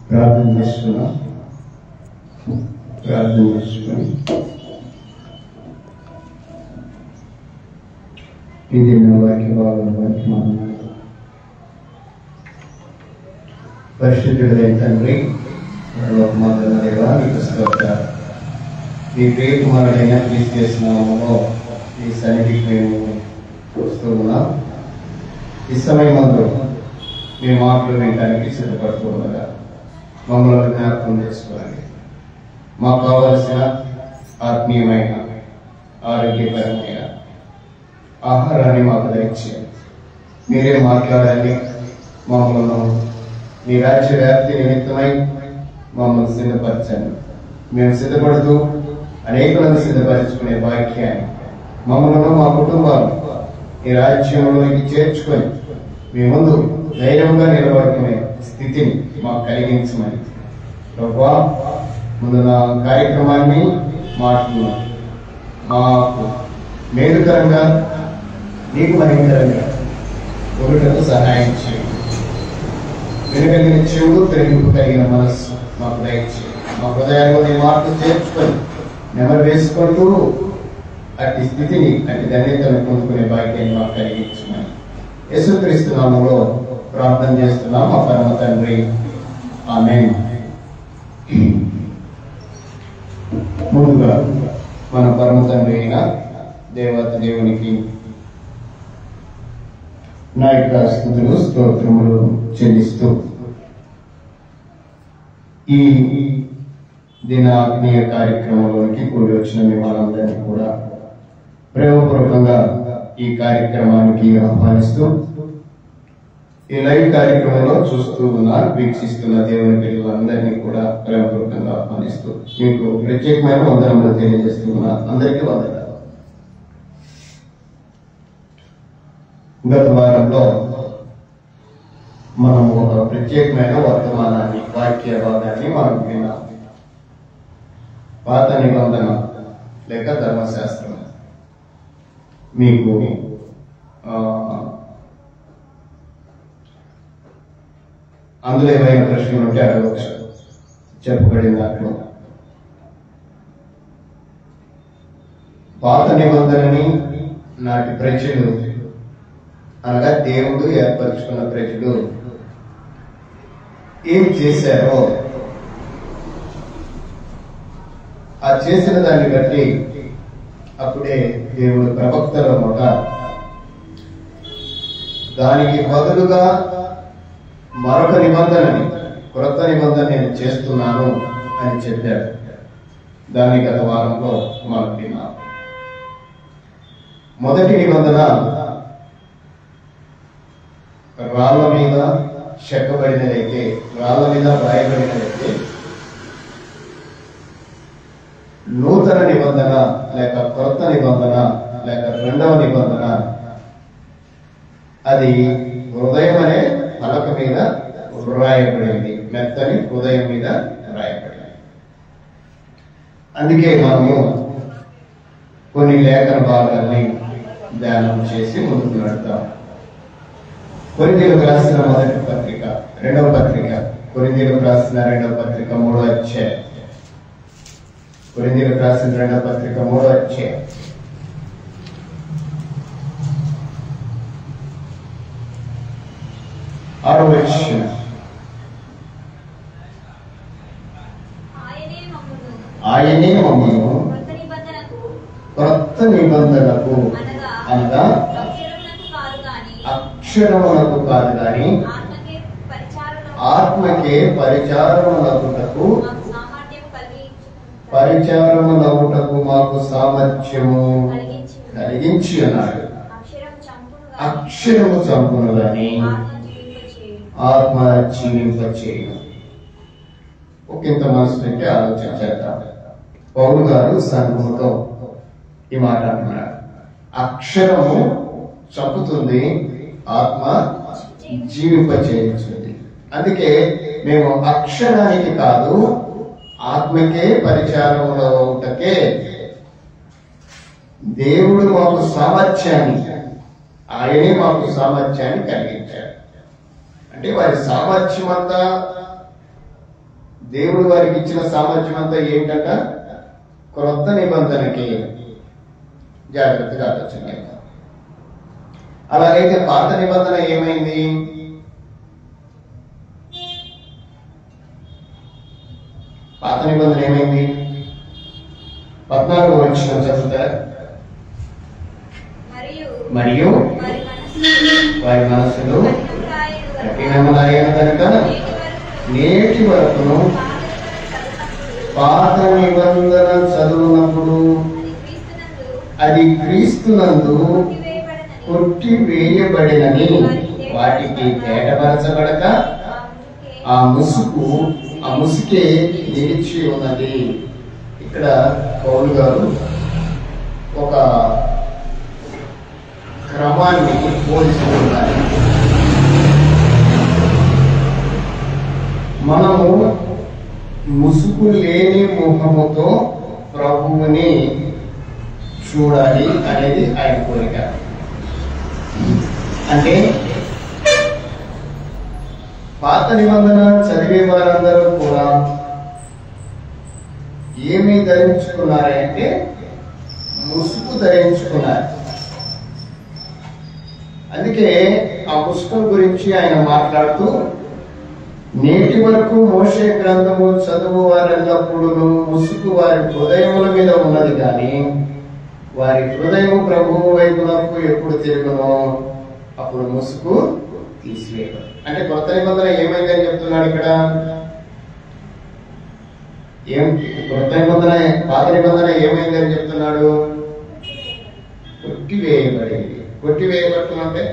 ప్రార్థన చేసుకున్నాం. ప్రార్థన చేసుకుని ఇది నా వాక్య భాగానికి పరిశుద్ధుడైన తండ్రి, మాత్రమే దేవా, నీకు స్తోత్రాలు. నీ ప్రియకుమారుడైన క్రీస్తు నామములో ఈ సన్నిధికి మేము వస్తూ ఉన్నాం. ఈ సమయమందు మీ మాటలు వినడానికి సిద్ధపడుతూ ఉండగా మమ్మల్ని జ్ఞాపకం చేసుకోవాలి. మాకు కావలసిన ఆత్మీయమైన ఆరోగ్యకరమైన ఆహారాన్ని మాకు దయచేయండి. మీరే మాట్లాడండి. మమ్మల్ని మీ రాజ్య వ్యాప్తి నిమిత్తమై మమ్మల్ని సిద్ధపరచండి. మేము సిద్ధపడుతూ అనేకులను సిద్ధపరచుకునే వాక్యాన్ని మమ్మల్ని మా కుటుంబాలు ఈ రాజ్యంలోకి చేర్చుకొని మీ ముందు ధైర్యంగా నిలబడుకునే స్థితిని మాకు కలిగించమని ప్రభువా, ముందు నా కార్యక్రమాన్ని మాట్లాడుతున్నాం. మాకు మేలుకరంగా, నీకు మహిమకరంగా ఒకటకు సహాయం చేయండి. వెనుకలిగిన చెవుడు, పెరిగింపు కలిగిన మనస్సు మాకు దయచేయండి. మా హృదయాల్లో నీ మాటలు చేర్చుకొని నెమరు వేసుకుంటూ అట్టి స్థితిని, అట్టి ధన్యతను పొందుకునే భాగ్యాన్ని మాకు కలిగించమని యేసుక్రీస్తు నామములో ప్రార్థన చేస్తున్నాం మా పరమ తండ్రి, ఆమేన్. ముందుగా మన పరమ తండ్రి అయిన దేవత దేవునికి నా యొక్క స్తుతులు స్తోత్రములు చెల్లిస్తూ ఈ దిన ఆత్మీయ కార్యక్రమంలోనికి కూడి వచ్చిన మిమ్మల్ని కూడా ప్రేమపూర్వకంగా ఈ కార్యక్రమానికి ఆహ్వానిస్తూ, ఈ లైవ్ కార్యక్రమంలో చూస్తూ ఉన్న, వీక్షిస్తున్న దేవుని పిల్లలందరినీ కూడా ప్రేమపూర్వకంగా ఆహ్వానిస్తూ మీకు ప్రత్యేకమైన వందనములు తెలియజేస్తూ ఉన్నా. అందరికీ వందనాలు. గత వారంలో మనము ఒక ప్రత్యేకమైన వర్తమానాన్ని, వాక్య భాగాన్ని మనం విన్నాం. పాత నిబంధన లేక ధర్మశాస్త్రం. మీకు అందులో ఏమైనా ప్రశ్నలు ఉంటే అడగవచ్చు. చెప్పబడిన దాంట్లో పాత నిబంధనని నాటి ప్రజలు, అనగా దేవుడు ఏర్పరచుకున్న ప్రజలు ఏం చేశారో, ఆ చేసిన దాన్ని బట్టి అప్పుడే దేవుడు ప్రవక్తల నోట దానికి బదులుగా మరొక నిబంధనని, కొత్త నిబంధన నేను చేస్తున్నాను అని చెప్పాడు. దాన్ని గత వారంలో మనం విన్నాం. మొదటి నిబంధన రాళ్ల మీద చెక్కబడినదైతే, రాళ్ల మీద రాయబడినదైతే, నూతన నిబంధన లేక కొత్త నిబంధన లేక రెండవ నిబంధన అది హృదయం అనే పలక మీద రాయబడింది. మెత్తని హృదయం మీద రాయబడింది. అందుకే మనము కొన్ని లేఖన భాగాల్ని ధ్యానం చేసి ముందుకు నడుతాం. కొరింథీయులకు రాసిన మొదటి పత్రిక, రెండవ పత్రిక, కొరింథీయులకు రాసిన రెండవ పత్రిక 3వ అధ్యాయం, కొరింథీయులకు రాసిన రెండవ పత్రిక 3వ అధ్యాయం 6వ వచనం. ఆయనే మమ్మను క్రొత్త నిబంధనకు అనగా అక్షరములకు కాదు గాని ఆత్మకే పరిచారమునగుటకు మాకు సామర్థ్యము కలిగించి అన్నాడు. అక్షరము చంపును గాని ఆత్మ జీవింపచేయును. ఒకంత మనసు పెట్టి ఆలోచన చేద్దాం. పౌలు గారు సంఘముతో ఈ మాట అంటున్నాడు. అక్షరము చంపుతుంది, ఆత్మ జీవింపచేయుచుంది. అందుకే మేము అక్షరానికి కాదు, ఆత్మకే పరిచారములో ఉంటకే దేవుడు మాకు సామర్థ్యాన్ని, ఆయనే మాకు సామర్థ్యాన్ని కలిగించాడు. అంటే వారి సామర్థ్యం అంతా, దేవుడు వారికి ఇచ్చిన సామర్థ్యం అంతా ఏంటంట, క్రొత్త నిబంధనకి జాగ్రత్తగా ఆలోచన. అలాగైతే పాత నిబంధన ఏమైంది? పాత నిబంధన ఏమైంది? 14వ వచనం చదువుతారా? మరియు వారి మనసులు కఠినములైన కనుక నేటి వరకును పాత నిబంధన చదువునప్పుడు అది క్రీస్తునందు కొట్టివేయబడినని వాటికి తేటపరచబడక ఆ ముసుకే నిలిచి ఉన్నది. ఇక్కడ పౌలు గారు ఒక క్రమాన్ని బోధిస్తున్నారు. మనము ముసుగు లేని ముఖముతో ప్రభువుని చూడాలి అనేది ఆయన కోరిక. అంటే పాత నిబంధన చదివే వారందరూ కూడా ఏమి ధరించుకున్నారంటే ముసుగు ధరించుకున్నారు. అందుకే ఆ ముసుగు గురించి ఆయన మాట్లాడుతూ, నేటి వరకు మోషే గ్రంథము చదువు వారెల్లప్పుడూ ముసుగు వారి హృదయముల మీద ఉన్నది, కానీ వారి హృదయము ప్రభువు వైపునకు ఎప్పుడు తిరుగునో అప్పుడు ముసుగు తీసివేయడం. అంటే కొత్త నిబంధన ఏమైందని చెప్తున్నాడు ఇక్కడ? కొత్త నిబంధన, పాత నిబంధన ఏమైందని చెప్తున్నాడు? కొట్టివేయబడింది. కొట్టివేయబడటం అంటే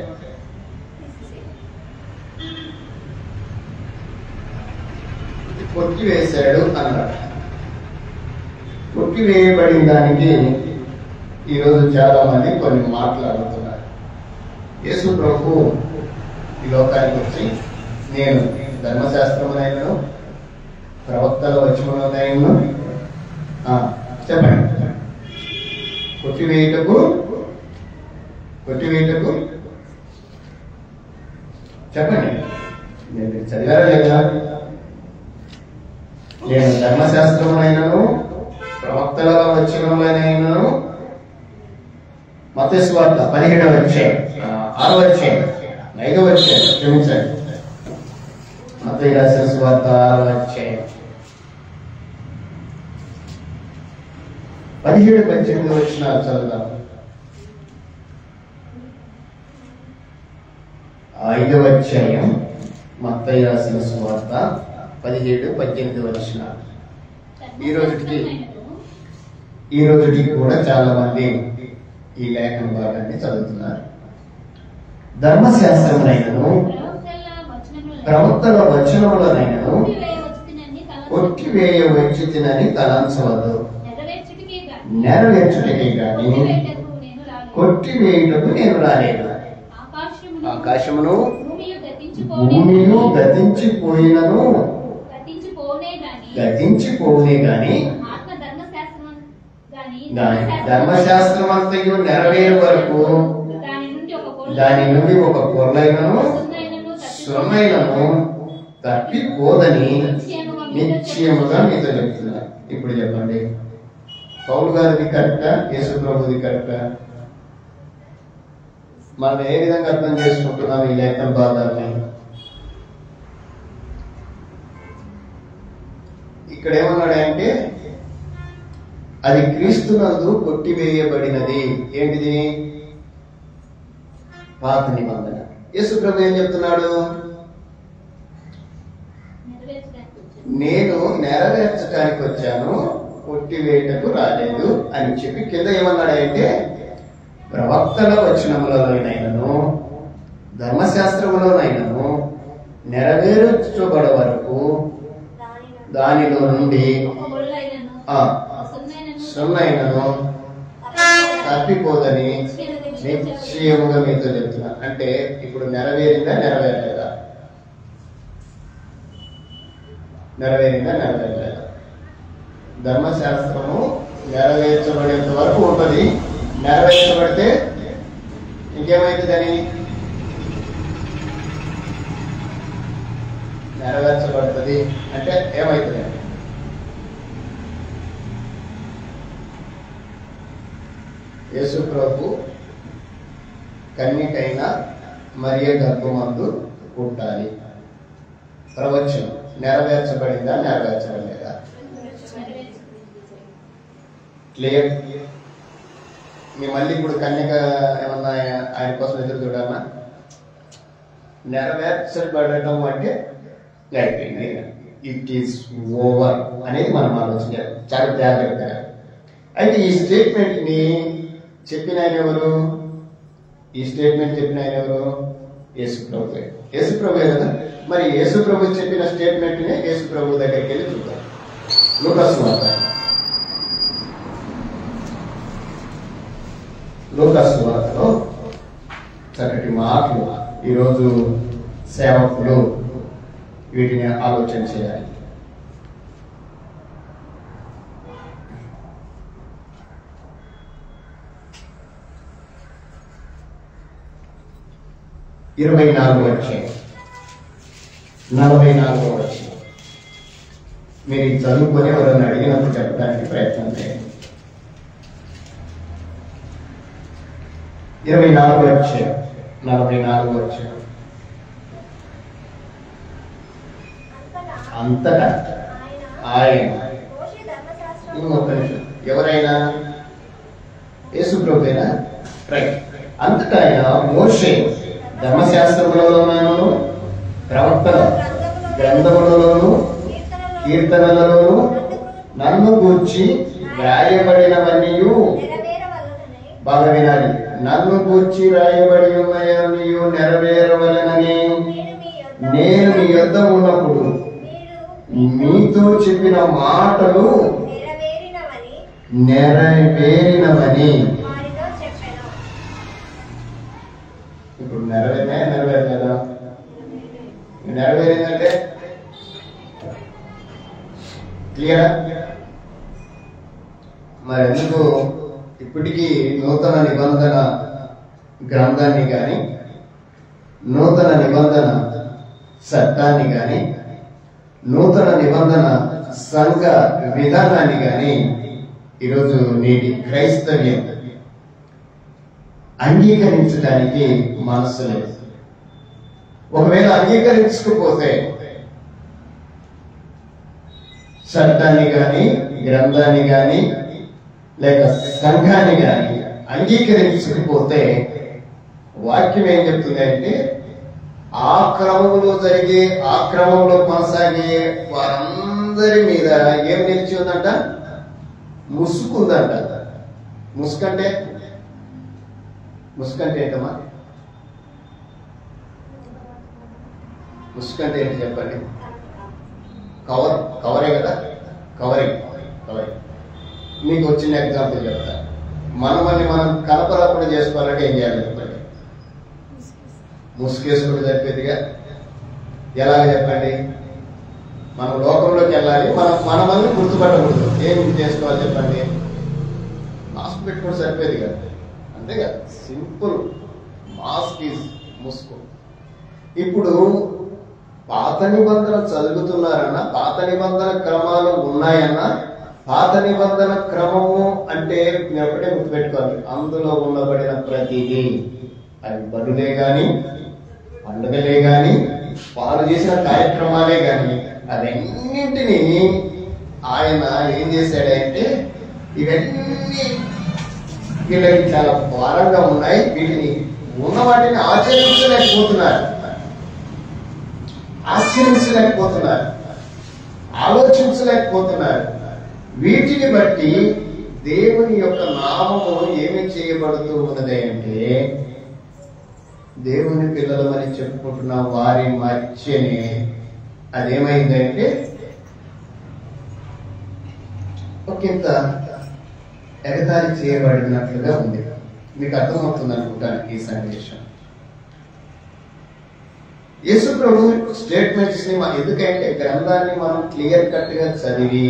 కొట్టివేశాడు అన్నాడు. కొట్టివేయబడిన దానికి ఈరోజు చాలా మంది కొన్ని మాట్లాడుతున్నారు. యేసు ప్రభు ఈ లోకానికి వచ్చి, నేను ధర్మశాస్త్రమునైనను ప్రవక్తల వచనమునైనను చెప్పండి, కొట్టివేయటకు చెప్పండి, నేను చదివారా లేదా? నేను ధర్మశాస్త్రమునైనను ప్రవక్తల వచనములైనను, మత్తయి సువార్త 17వ అధ్యాయం 6వ అధ్యాయం 5వ అధ్యాయం, క్షమించండి, మత్తయి రాసిన సువార్త 6వ అధ్యాయం 17-18 వచనాలు చదువుదాం. 5వ అధ్యాయం మత్తయి రాసిన సువార్త 17-18 వచనాలు. ఈ రోజుకి కూడా చాలా మంది ఈ లేఖన భాగాన్ని చదువుతున్నారు. ధర్మశాస్త్రమునైనను ప్రవక్తల వచనములనైనను కొట్టివేయవచ్చునని తలంచవద్దు. నెరవేర్చుటకే గాని కొట్టివేయుటకు నేను రాలేదు. ఆకాశమును భూమియు గతించిపోనే గాని ధర్మశాస్త్రం అంతయు నెరవేరు వరకు దాని నుండి ఒక పొరలైనను సొన్నైనను తప్పిపోదని నిశ్చయముగా మీతో చెప్తున్నారు. ఇప్పుడు చెప్పండి, పౌలు గారిది కరెక్టా, యేసు ప్రభుది కరెక్టా? మనం ఏ విధంగా అర్థం చేసుకుంటున్నాం ఈ లేఖన భాగాన్ని? ఇక్కడ ఏమన్నాడంటే అది క్రీస్తునందు కొట్టివేయబడినది. ఏంటిది? పాత నిబంధన. యేసు ప్రభు ఏం చెప్తున్నాడు? నేను నెరవేర్చడానికి వచ్చాను, కొట్టివేయటకు రాలేదు అని చెప్పి కింద ఏమన్నాడంటే ప్రవక్తల వచనములలోనైనను ధర్మశాస్త్రములోనైనను నెరవేర్చబడ వరకు దానిలో నుండి సొన్నైనను తప్పిపోదని నిశ్చయముగా మీతో చెప్తున్నా. అంటే ఇప్పుడు నెరవేరిందా నెరవేరలేదా? నెరవేరలేదా? ధర్మశాస్త్రము నెరవేర్చబడేంత వరకు ఉంటుంది. నెరవేర్చబడితే ఇంకేమైతుందని నెరవేర్చబడుతుంది అంటే ఏమవుతుందండి? యేసు ప్రభు కన్యకైన మరియ గర్భమందు పుట్టాలి. ప్రవచనం నెరవేర్చబడిందా, నెరవేర్చబడలేదా? క్లియర్. మీ మళ్ళీ ఇప్పుడు కన్యక ఏమన్నా ఆయన కోసం ఎదురు చూడాలన్నా? నెరవేర్చబడటం అంటే అయిపోయింది, ఇట్ ఈస్ ఓవర్ అనేది మనం ఆలోచించాలి చాలా జాగ్రత్తగా. అయితే ఈ స్టేట్మెంట్ ని చెప్పిన ఆయన ఎవరు? ఈ స్టేట్మెంట్ చెప్పిన ఆయన ఎవరు? యేసు ప్రభు. యేసు ప్రభు కదా. మరి యేసు ప్రభు చెప్పిన స్టేట్మెంట్ ని యేసు ప్రభు దగ్గరికి వెళ్ళి చూద్దాం. లూకాసు వార్త, లూకాసు వార్తలో చక్కటి మాటలు ఈరోజు సేవకులు వీటిని ఆలోచన చేయాలి. ఇరవై 44వ అధ్యాయం 44వ అధ్యాయం. మీరు చదువుకొని ఎవరైనా అడిగినప్పుడు చెప్పడానికి ప్రయత్నం చేయండి. 24వ అధ్యాయం 44వ అధ్యాయం. అంతటా ఆయన, ఇంకొక నిమిషం, ఎవరైనా యేసు ప్రభువేనా? రైట్. అంతటా ఆయన మోషే ధర్మశాస్త్రములలోనూ ప్రవక్తల గ్రంథములలోనూ కీర్తనలలోనూ నన్ను గూర్చి వ్రాయబడినవన్నీ, బాగా వినాలి, నన్ను గూర్చి వ్రాయబడి ఉన్నవన్నీ నెరవేరవలెనని నేను మీ యొద్ద ఉన్నప్పుడు మీతో చెప్పిన మాటలు నెరవేరినవని. ఇప్పుడు నెరవేరలేదా? నెరవేరిందంటే క్లియరా? మరి ఎందుకు ఇప్పటికీ నూతన నిబంధన గ్రంథాన్ని కానీ, నూతన నిబంధన చట్టాన్ని కానీ, నూతన నిబంధన సంఘ విధానాన్ని కానీ ఈరోజు నేటి క్రైస్తవ్యం అంగీకరించడానికి మనస్సు లేదు. ఒకవేళ అంగీకరించకపోతే చట్టాన్ని కానీ, గ్రంథాన్ని కానీ, లేక సంఘాన్ని కానీ అంగీకరించకపోతే వాక్యం ఏం చెప్తుంది అంటే, ఆ క్రమంలో జరిగే, ఆ క్రమంలో కొనసాగే వారందరి మీద ఏం నిలిచి ఉందంట? ముసుగు ఉందంట. ముసుకంటే ఏంటమ్మా? ముసుకంటే ఏంటి చెప్పండి? కవరే కదా. కవరింగ్. మీకు వచ్చిన ఎగ్జాంపుల్ చెప్తా. మనల్ని మనం కనపడకుండా చేసుకోవాలంటే ఏం చేయాలి చెప్పండి? ముసుగేసుకుంటే సరిపోతుందిగా. ఎలాగ చెప్పండి? మనం లోకంలోకి వెళ్ళాలి, మనల్ని గుర్తుపట్టకూడదు. ఏం చేసుకోవాలి చెప్పండి? మాస్క్ పెట్టుకుంటే సరిపోయేది కదా, అంతే కదా. సింపుల్. మాస్క్ ఈజ్ ముసుగు. ఇప్పుడు పాత నిబంధన చదువుతున్నారన్నా, పాత నిబంధన క్రమాలు ఉన్నాయన్నా, పాత నిబంధన క్రమము అంటే ఒకటే గుర్తుపెట్టుకోవాలి, అందులో ఉండబడిన ప్రతిదీ, అవి బడులే గాని, పండుగలే గాని, వారు చేసిన కార్యక్రమాలే గాని, అవన్నింటినీ ఆయన ఏం చేశాడంటే, ఇవన్నీ వీళ్ళకి చాలా భారంగా ఉన్నాయి, వీటిని ఉన్న వాటిని ఆచరించలేకపోతున్నారు, ఆలోచించలేకపోతున్నారు. వీటిని బట్టి దేవుని యొక్క నామము ఏమి చేయబడుతూ ఉన్నది అంటే, దేవుని పిల్లలమని చెప్పుకుంటున్న వారి మధ్యనే అదేమైందంటే ఒకంత ఎగతాళి చేయబడినట్లుగా ఉంది. మీకు అర్థమవుతుంది అనుకుంటాను ఈ సన్నివేశం. యేసు ప్రభు స్టేట్మెంట్స్ ని ఎందుకంటే గ్రంథాన్ని మనం క్లియర్ కట్ గా చదివి,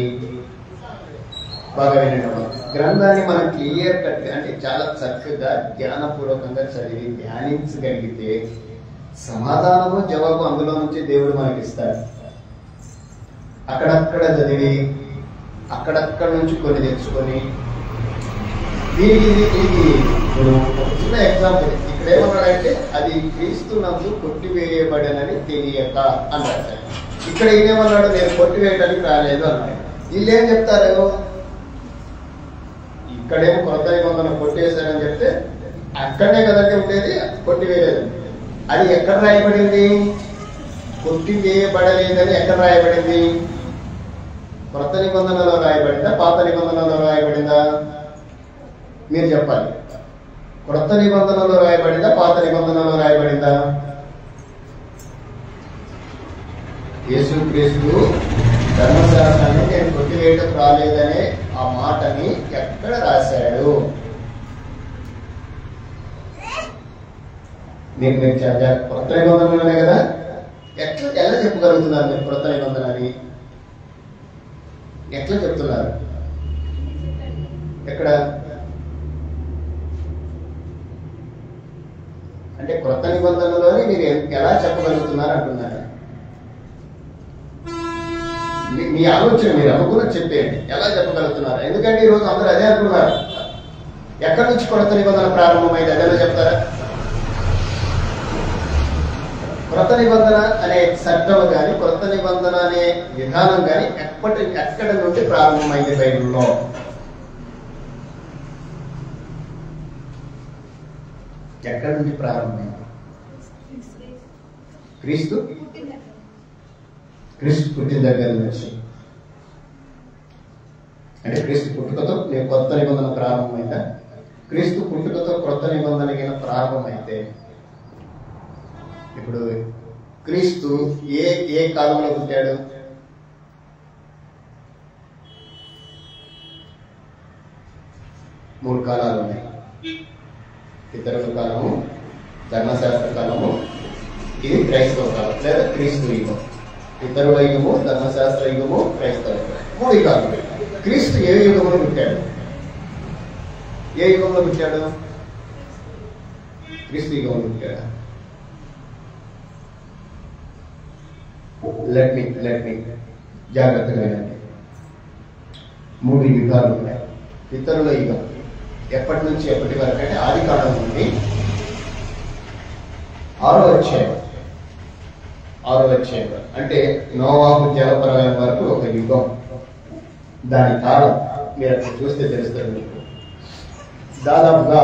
బాగా వినడం, గ్రంథాన్ని మనం క్లియర్ కట్ అంటే చాలా చక్కగా జ్ఞానపూర్వకంగా చదివి ధ్యానించగలిగితే సమాధానము జవాబు అందులో నుంచి దేవుడు మనకి ఇస్తాడు. అక్కడక్కడ చదివి అక్కడక్కడ నుంచి కొన్ని తెచ్చుకొని దీనికి ఇప్పుడు ఒక చిన్న ఎగ్జాంపుల్ ఇక్కడ ఏమన్నాడంటే అది క్రీస్తునందు కొట్టివేయబడనని తెలియక అన్నాడు. ఇక్కడ ఈయనేమన్నాడు, నేను కొట్టివేయడానికి రాలేదు అన్నాడు. వీళ్ళు ఏం చెప్తారు, ఇక్కడేమో కొత్త నిబంధన కొట్టేశారని చెప్తే అక్కడనే కదంటే ఉండేది, కొట్టివేయలేదు. అది ఎక్కడ రాయబడింది? కొట్టివేయబడలేదని ఎక్కడ రాయబడింది? కొత్త నిబంధనలో రాయబడిందా, పాత నిబంధనలో రాయబడిందా? మీరు చెప్పాలి. కొత్త నిబంధనలో రాయబడిందా, పాత నిబంధనలో రాయబడిందా? యేసుక్రీస్తు ధర్మశాస్త్రాన్ని నేను కొట్టివేయటం రాలేదనే ఆ మాటని ఎక్కడ రాశాడు? మీరు కొత్త నిబంధనలోనే కదా. ఎలా చెప్పగలుగుతున్నారు మీరు కొత్త నిబంధన అని? ఎట్లా చెప్తున్నారు? ఎక్కడ? అంటే కొత్త నిబంధనలోని మీరు ఎలా చెప్పగలుగుతున్నారు అంటున్నారు. మీ ఆలోచన మీరు అనుకున్నది చెప్పేయండి. ఎలా చెప్పగలుగుతున్నారు? ఎందుకంటే ఈరోజు అందరూ అదే అంటున్నారు. ఎక్కడి నుంచి కొత్త నిబంధన ప్రారంభమైంది అదేనా చెప్తారా? కొత్త నిబంధన అనే చట్టం కానీ కొత్త నిబంధన అనే విధానం కానీ ఎక్కడి నుండి ప్రారంభమైంది బైబిల్లో? ఎక్కడి నుంచి ప్రారంభమైంది? క్రీస్తు పుట్టిన దగ్గర నుంచి. అంటే క్రీస్తు పుట్టుకతో నేను కొత్త నిబంధన ప్రారంభమైందా? క్రీస్తు పుట్టుకతో కొత్త నిబంధన ప్రారంభమైతే ఇప్పుడు క్రీస్తు ఏ కాలంలో పుట్టాడు? మూడు కాలాలు ఉన్నాయి. పితరుల కాలము, ధర్మశాస్త్ర కాలము, ఇది క్రైస్తవ కాలం లేదా క్రీస్తు యుగం. పితరుల యుగము, ధర్మశాస్త్ర యుగము, క్రైస్తవ యుగం, మూడు కాలం. క్రీస్తు ఏ యుగంలో పుట్టాడు? ఏ యుగంలో పుట్టాడు? క్రీస్తు యుగంలో పుట్టాడు. లెట్ మీ జాగ్రత్తగా వినండి. మూడు యుగాలు ఉన్నాయి. పితరుల యుగం ఎప్పటి నుంచి ఎప్పటి వరకు అంటే ఆది కాలం నుండి 6వ అధ్యాయం అంటే నోవాహు జలప్రలయం వరకు ఒక యుగం. దాని కాలం మీరు అక్కడ చూస్తే తెలుస్తుంది మీకు. దాదాపుగా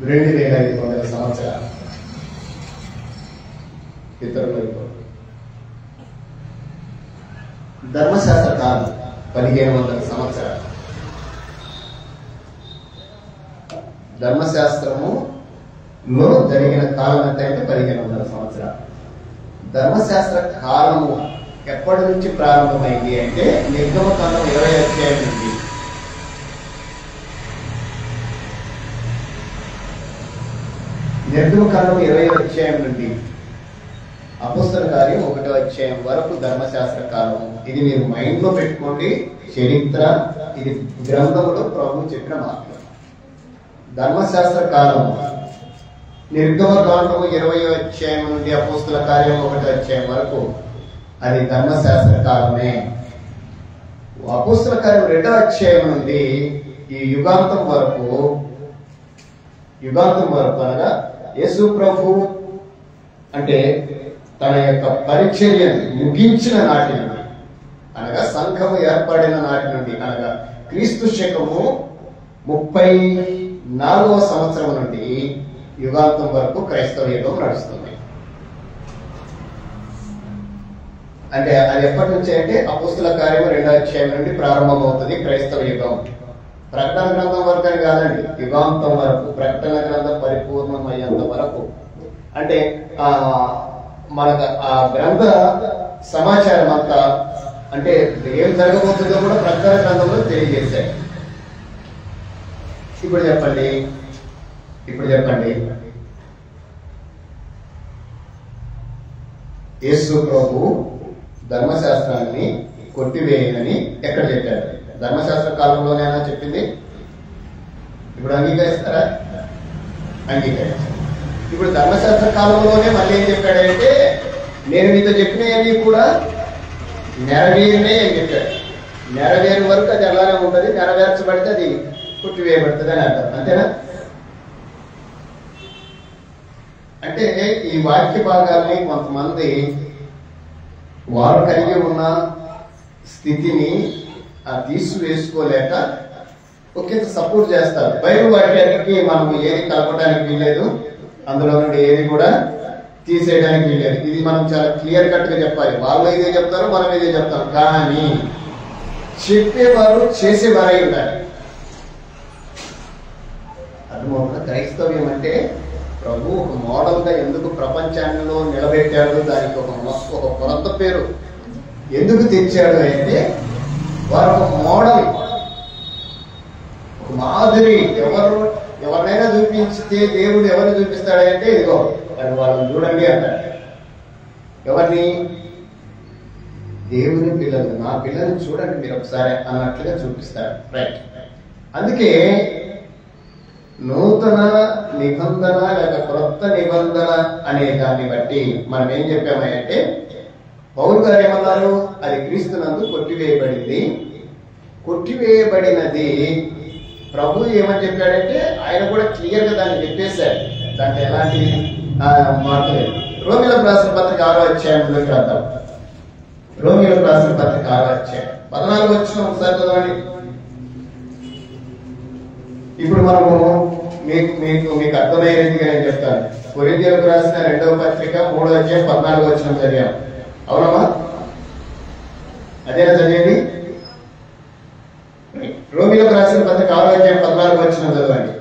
2500 సంవత్సరాలు పితరుల యుగం. ధర్మశాస్త్ర కాలం 1500 సంవత్సరాలు. ధర్మశాస్త్రములో జరిగిన కాలం ఎంత అంటే 1500 సంవత్సరాలు. ధర్మశాస్త్ర కాలము ఎప్పటి నుంచి ప్రారంభమైంది అంటే నిర్గమకాండం 20వ అధ్యాయం నుండి. నిర్గమకాండం 20వ అధ్యాయం నుండి అపోస్తల కార్యం 1వ అధ్యాయం వరకు ధర్మశాస్త్ర కాలము. ఇది మీరు మైండ్ లో పెట్టుకోండి. చరిత్ర ఇది గ్రంథంలో ప్రభువు చెప్పిన మాట. ధర్మశాస్త్ర కాలము నిర్గమకాండము 20వ అధ్యాయం నుండి అపోస్తల కార్యం 1వ అధ్యాయం వరకు అది ధర్మశాస్త్ర కాలమే. అపోస్తల కార్యం 2వ అధ్యాయం నుండి ఈ యుగాంతం వరకు అనగా యేసు ప్రభు అంటే తన యొక్క పరిచర్యను ముగించిన నాటి నుండి అనగా సంఘము ఏర్పడిన నాటి నుండి అనగా క్రీస్తు శకము 34వ సంవత్సరం నుండి యుగాంతం వరకు క్రైస్తవ యుగం నడుస్తుంది. అంటే అది ఎప్పటి నుంచి అంటే అపోస్తల కార్యం 2వ అధ్యాయం నుండి ప్రారంభమవుతుంది క్రైస్తవ యుగం. ప్రకటన గ్రంథం వరకు అని కాదండి, యుగాంతం వరకు. ప్రకటన గ్రంథం పరిపూర్ణమయ్యేంత వరకు అంటే మనకు ఆ గ్రంథ సమాచారం అంతా అంటే ఏం జరగబోతుందో కూడా ప్రకటన గ్రంథంలో తెలియజేశాయి. ఇప్పుడు చెప్పండి యేసు ప్రభు ధర్మశాస్త్రాన్ని కొట్టివేయనని ఎక్కడ చెప్పారు? ధర్మశాస్త్ర కాలంలోనైనా చెప్పింది. ఇప్పుడు అంగీకరిస్తారా? అంగీకరించారు. ఇప్పుడు ధర్మశాస్త్ర కాలంలోనే మళ్ళీ ఏం చెప్పాడంటే నేను మీతో చెప్పినవన్నీ కూడా నెరవేరినే అని చెప్పాడు. నెరవేరు వరకు అది అలానే ఉంటుంది, నెరవేర్చబడితే అది కొట్టివేయబడుతుంది అని అర్థం. అంతేనా? అంటే ఈ వాక్య భాగాల్ని కొంతమంది వారు కలిగి ఉన్న స్థితిని తీసివేసుకోలేక ఒకంత సపోర్ట్ చేస్తారు. బైబిల్ వాక్యానికి మనం ఏది కలపడానికి వీల్లేదు, అందులో నుండి ఏది కూడా తీసేయడానికి వీల్లేదు. ఇది మనం చాలా క్లియర్ కట్ గా చెప్పాలి. వాళ్ళు ఇదే చెప్తారు, మనం ఇదే చెప్తాం. కానీ చెప్పేవారు చేసేవారై ఉండాలి. అర్థమవుతున్న క్రైస్తవ్యం అంటే ప్రభు ఒక మోడల్ గా ఎందుకు ప్రపంచాల్లో నిలబెట్టాడు, దానికి ఒక కొత్త పేరు ఎందుకు తెచ్చాడు అంటే వారు ఒక మోడల్, ఒక మాదిరి. ఎవరినైనా చూపించితే దేవుడు ఎవరిని చూపిస్తాడంటే ఇదిగో అది వాళ్ళని చూడండి అంటాడు. ఎవరిని? దేవుని పిల్లలు, నా పిల్లల్ని చూడండి మీరు ఒకసారి అన్నట్లుగా చూపిస్తాడు. రైట్. అందుకే నూతన నిబంధన లేక క్రొత్త నిబంధన అనే దాన్ని బట్టి మనం ఏం చెప్పామంటే పౌలు గారు ఏమన్నారు? అది క్రీస్తునందు కొట్టివేయబడింది. కొట్టివేయబడినది ప్రభు ఏమని చెప్పాడంటే ఆయన కూడా క్లియర్ గా దాన్ని చెప్పేశాడు. దాంట్లో ఎలాంటి మార్పు లేదు. రోమిలకు రాసిన పత్రిక 6వ అధ్యాయంలోకి వెళ్తాం. రోమిలకు రాసిన పత్రిక 6వ అధ్యాయం 14 వచ్చిన ఒకసారి చదవండి. ఇప్పుడు మనము మీకు అర్థమయ్యే రీతిగా నేను చెప్తాను. కొరింథీయులకు రాసిన 2వ పత్రిక 3వ అధ్యాయం 14 వచ్చిన చదివాం. అవునమ్మా? అదేనా చదివేది? రోమిలకు రాసిన పత్రిక 6వ అధ్యాయం 14 వచ్చిన చదవండి.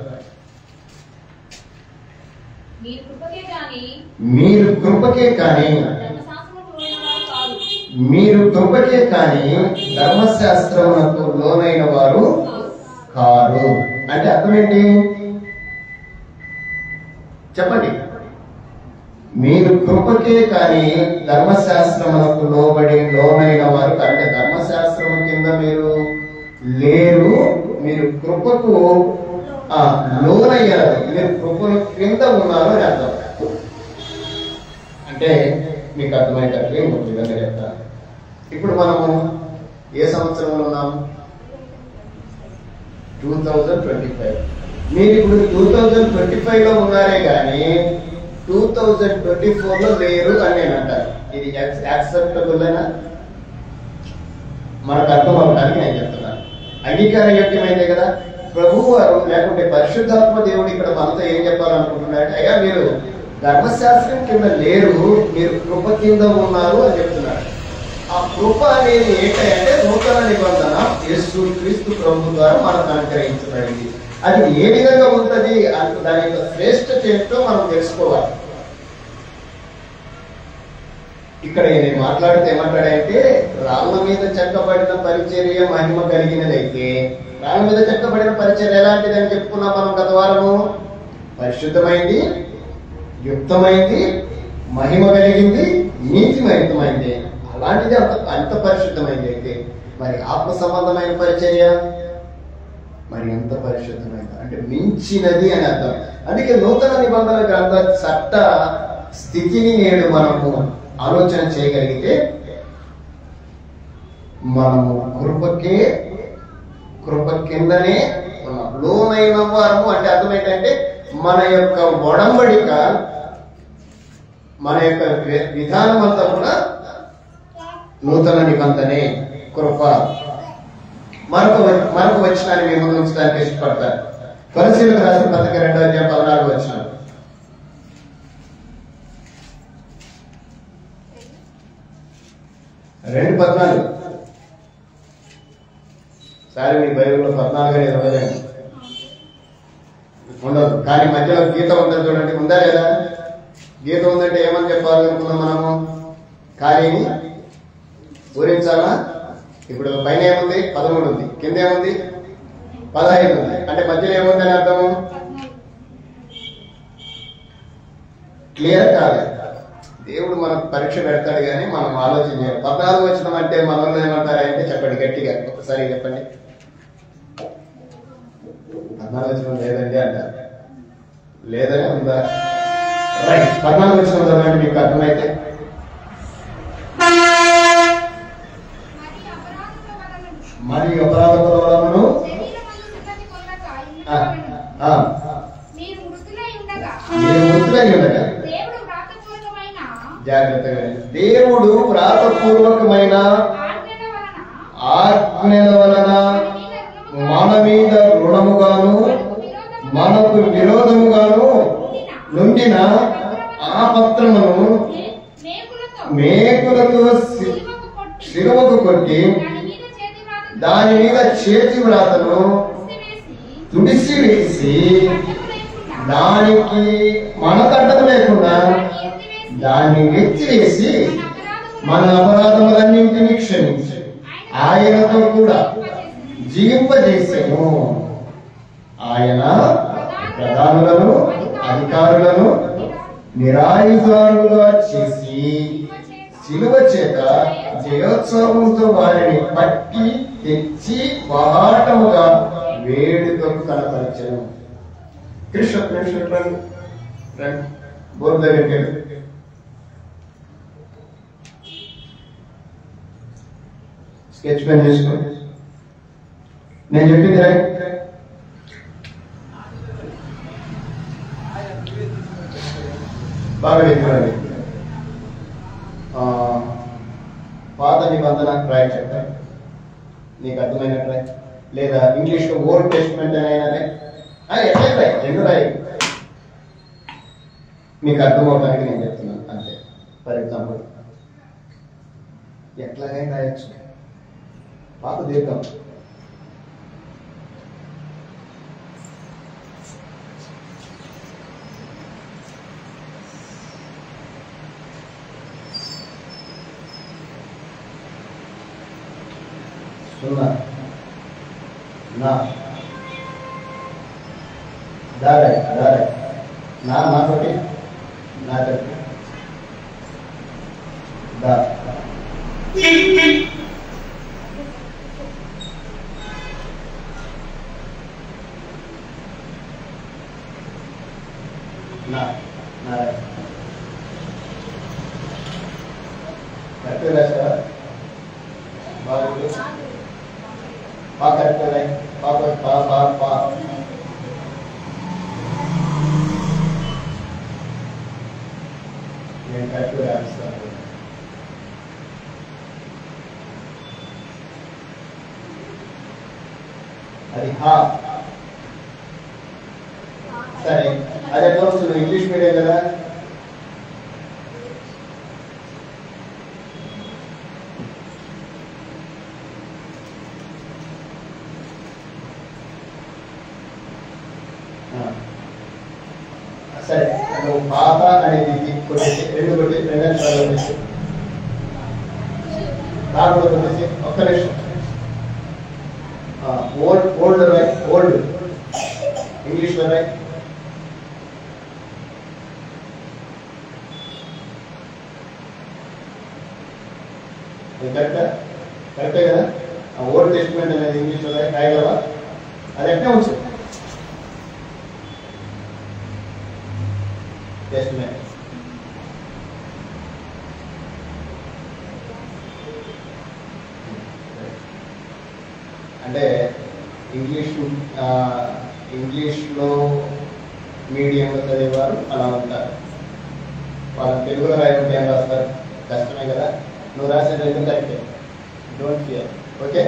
మీరు కృపకే కానీ ధర్మశాస్త్రమునకు లోనైన వారు కారు. అంటే అర్థం ఏంటి చెప్పండి? మీరు కృపకే కానీ ధర్మశాస్త్రమునకు లోనైన వారు, అంటే ధర్మశాస్త్రము కింద మీరు లేరు, మీరు కృపకు లోనయ్యారు, మీరు కృపను క్రింద ఉన్నారు అని అర్థం. అంటే మీకు అర్థమయ్యేటట్లు ఇంకొక విధంగా చెప్తాను. ఇప్పుడు మనము ఏ సంవత్సరంలో ఉన్నాము? 2025. మీరు ఇప్పుడు 2025 లో ఉన్నారే కానీ 2024 లో లేరు అని నేను అంటాను. ఇది యాక్సెప్టబుల్ అయినా మనకు అర్థం అవడానికి నేను చెప్తున్నాను. అంగీకార యోగ్యమైతే కదా. ప్రభు వారు లేకుంటే పరిశుద్ధాత్మ దేవుడు ఇక్కడ మనతో ఏం చెప్పాలనుకుంటున్నాడు? అయ్యా మీరు ధర్మశాస్త్రం కింద లేరు, మీరు కృప కింద ఉన్నారు అని చెప్తున్నాడు. ఆ కృప అనేది ఏంటంటే నూతన నిబంధన యేసు క్రీస్తు ప్రభు ద్వారా మనకు అనుగ్రహించబడింది. అది ఏ విధంగా ఉంటుంది అంటే దాని యొక్క శ్రేష్టత ఏంటో మనం తెలుసుకోవాలి. ఇక్కడ నేను మాట్లాడితే ఏమంటాడంటే రాళ్ళ మీద చెక్కబడిన పరిచర్య మహిమ కలిగినదైతే, రాళ్ళ మీద చెక్కబడిన పరిచర్య ఎలాంటిది అని చెప్పుకున్నాం మనం గత వారము. పరిశుద్ధమైంది, యుక్తమైంది, మహిమ కలిగింది, నీతిమహితమైంది. అలాంటిది అంత పరిశుద్ధమైంది అయితే మరి ఆత్మ సంబంధమైన పరిచర్య మరి ఎంత పరిశుద్ధమైంది అంటే మించినది అని అర్థం. అందుకే నూతన నిబంధన గ్రంథ చట్ట స్థితిని నేడు మనము ఆలోచన చేయగలిగితే మనము కృప కిందనే ఉన్నాం. లోనైన వారము అంటే అర్థం ఏంటంటే మన యొక్క ఒడంబడిక, మన యొక్క విధానం అంతా కూడా నూతన నిబంధనే, కృప. మరొక వచనాన్ని మీ ముందు ఉంచడానికి ఇష్టపడతారు. కొలస్సీయులకు రాసిన పత్రిక 2వ అధ్యాయం 14 వచనం. రెండు 14. సారీ మీ బైబిల్లో 14 అనేది ఉండదండి, ఉండదు. కానీ మధ్యలో గీత ఉంటుంది చూడండి, ఉందా లేదా? గీత ఉందంటే ఏమని చెప్పాలనుకున్నాం మనము? ఖాళీని పూరించాలా? ఇప్పుడు పైన ఏముంది? 13 ఉంది, కింద ఏముంది? 15 ఉంది. అంటే మధ్యలో ఏముందని అర్థము? క్లియర్ కాదు. దేవుడు మనకు పరీక్ష పెడతాడు కానీ మనం ఆలోచన చేయాలి. 14 వచనం అంటే మనల్ని ఏమంటారంటే చెప్పండి గట్టిగా ఒకసారి చెప్పండి. 14 వచనం లేదండి అంటారు. లేదని ఉందా? రైట్ 14 వచ్చిన చదవండి మీకు అర్థమైతే. మరి అపరాధముల వలనను మీరు మృతులై ఉండగా జాగ్రత్తగా దేవుడు వ్రాతపూర్వకమైన ఆజ్ఞల వలన మన మీద రుణముగాను మనకు విరోధముగాను నుండిన ఆ పత్రమును మేకులతో శిలువకు కొట్టి దాని మీద చేతి వ్రాతను తుడిసి వేసి దానికి మనకడ్డము లేకుండా దాన్ని ఎత్తివేసి మన అపరాధములన్నింటినీ క్షమించి ఆయనతో కూడా జీవింపజేసెను. ఆయన ప్రధానులను అధికారులను నిరాయుధాలుగా చేసి శిలువ చేత జయోత్సవంతో వారిని పట్టి తెచ్చి బాటముగా వేడుకకు కనపరిచెను. కృష్ణ బోర్ దగ్గరికి స్కెచ్ పెన్ చేసుకోండి. నేను చెప్పింది రైట్. బాగా చెప్పండి. పాత నిబంధన ట్రై చెప్తాను, నీకు అర్థమైనట్టు రాయి, లేదా ఇంగ్లీష్ లో ఓల్డ్ టెస్ట్మెంట్ అయినా ఎట్లా రాయి, రెండు రాయి, మీకు అర్థమవడానికి నేను చెప్తున్నాను అంతే. ఫర్ ఎగ్జాంపుల్ ఎట్లాగైనా రాయొచ్చు. పాత దీర్ఘం సున్నా నా దారాయి దారాయి నాతోటి నాతోటి దా కరెక్ట్ రాసా బాగుంది. పా కరెక్ట్ రాయి, పా పా పా పా నేను కరెక్ట్ రాస్తాను. అది హా సరే. అది ఎట్లా వస్తుంది? ఇంగ్లీష్ మీడియం కదా. సరే నువ్వు పాత అనేది కొట్టేసి రెండు కొట్టి రెండు నిమిషాలు కొట్టేసి నాకు కొట్టేసి ఒక్క నిమిషం. Old old right, old English లో రైట్. కరెక్టా? కరెక్టే కదా. ఓల్డ్ టెస్ట్మెంట్ అనేది ఇంగ్లీష్ లో రైట్ రాయగలవా? అది ఎట్లా ఉంచు టెస్ట్మెంట్. అంటే ఇంగ్లీష్లో మీడియంలో చదివేవారు అలా ఉంటారు. వాళ్ళు తెలుగులో రాయకుంటే ఏం రాస్తారు? కష్టమే కదా. నువ్వు రాసేది రెండు కరెక్టే, డోంట్ ఫియర్. ఓకే,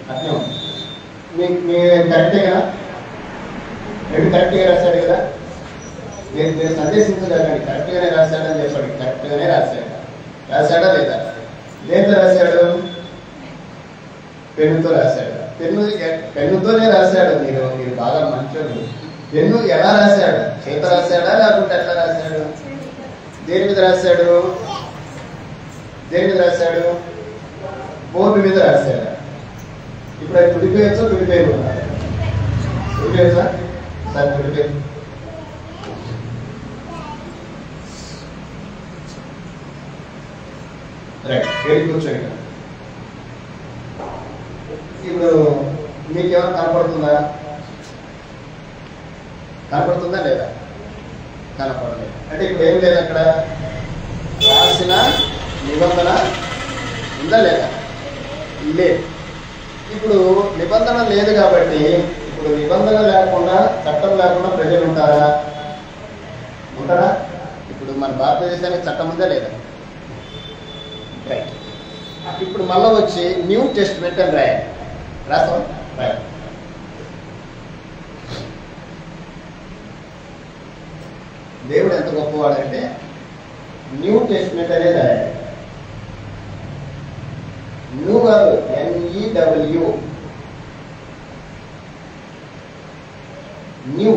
అట్లే ఉంది. మీ కరెక్టే కదా, రెండు కరెక్ట్గా రాశాడు కదా. మీరు సందేశించగలండి, కరెక్ట్గానే రాశాడని చెప్పండి. కరెక్ట్గానే రాశాడా లేదా? లేదా రాశాడు పెన్నుతో రాశాడు. పెన్నుతోనే రాశాడు. మీరు బాగా మంచోడు. పెన్ను ఎలా రాశాడు? చేత రాశాడా లేకుంటే ఎట్లా రాశాడు? దేని మీద రాశాడు? బోర్డు మీద రాశాడు. ఇప్పుడు అది తుడిపోయచ్చా? తుడిపోయకూడదా? తుడిపోయచ్చా? సార్ తుడిపోయి రైట్, వెళ్ళి కూర్చోండి. ఇప్పుడు మీకేమైనా కనపడుతుందా లేదా? కనపడలేదు. అంటే ఇప్పుడు ఏం లేదు, అక్కడ రాసిన నిబంధన ఉందా లేదా? లేదు. ఇప్పుడు నిబంధన లేదు కాబట్టి, ఇప్పుడు నిబంధన లేకుండా, చట్టం లేకుండా ప్రజలు ఉంటారా? ఉంటారా? ఇప్పుడు మన భారతదేశానికి చట్టం ఉందా లేదా? రైట్. ఇప్పుడు మళ్ళీ వచ్చి న్యూ టెస్ట్మెంట్ అని రాయాలి. రాసాం? రైట్. దేవుడు ఎంత గొప్పవాడంటే న్యూ టెస్ట్మెంట్ అనేది రాయాలి. న్యూ కాదు, NEW, న్యూ.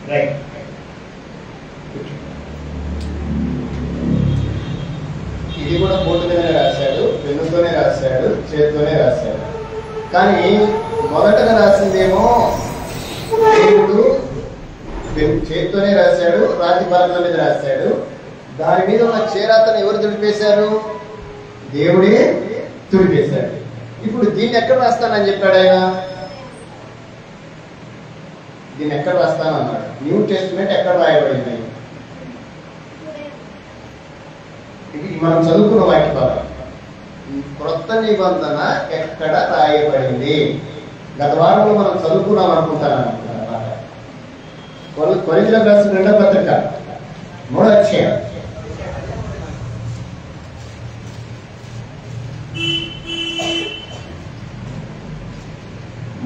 రైట్. ఇది కూడా బోర్డు మీదనే రాశాడు, పెన్నుతోనే రాశాడు, చేతితోనే రాశాడు. కానీ మొదటగా రాసిందేమో దేవుడు చేతితోనే రాశాడు, రాతి పలకల మీద రాశాడు. దాని మీద ఉన్న చేరాతను ఎవరు తుడిపేశారు? దేవుడే తుడిపేశాడు. ఇప్పుడు దీన్ని ఎక్కడ రాస్తానని చెప్పాడు ఆయన? దీన్ని ఎక్కడ రాస్తానన్నాడు? న్యూ టెస్ట్మెంట్ ఎక్కడ రాయబడింది? ఇది మనం చదువుకున్న వాక్య భాగం. క్రొత్త నిబంధన ఎక్కడ రాయబడింది? గత వారంలో మనం చదువుకున్నాం అనుకుంటాను అన్నమాట. కొరింథీయులకు రాసిన 2వ పత్రిక 3వ అధ్యాయం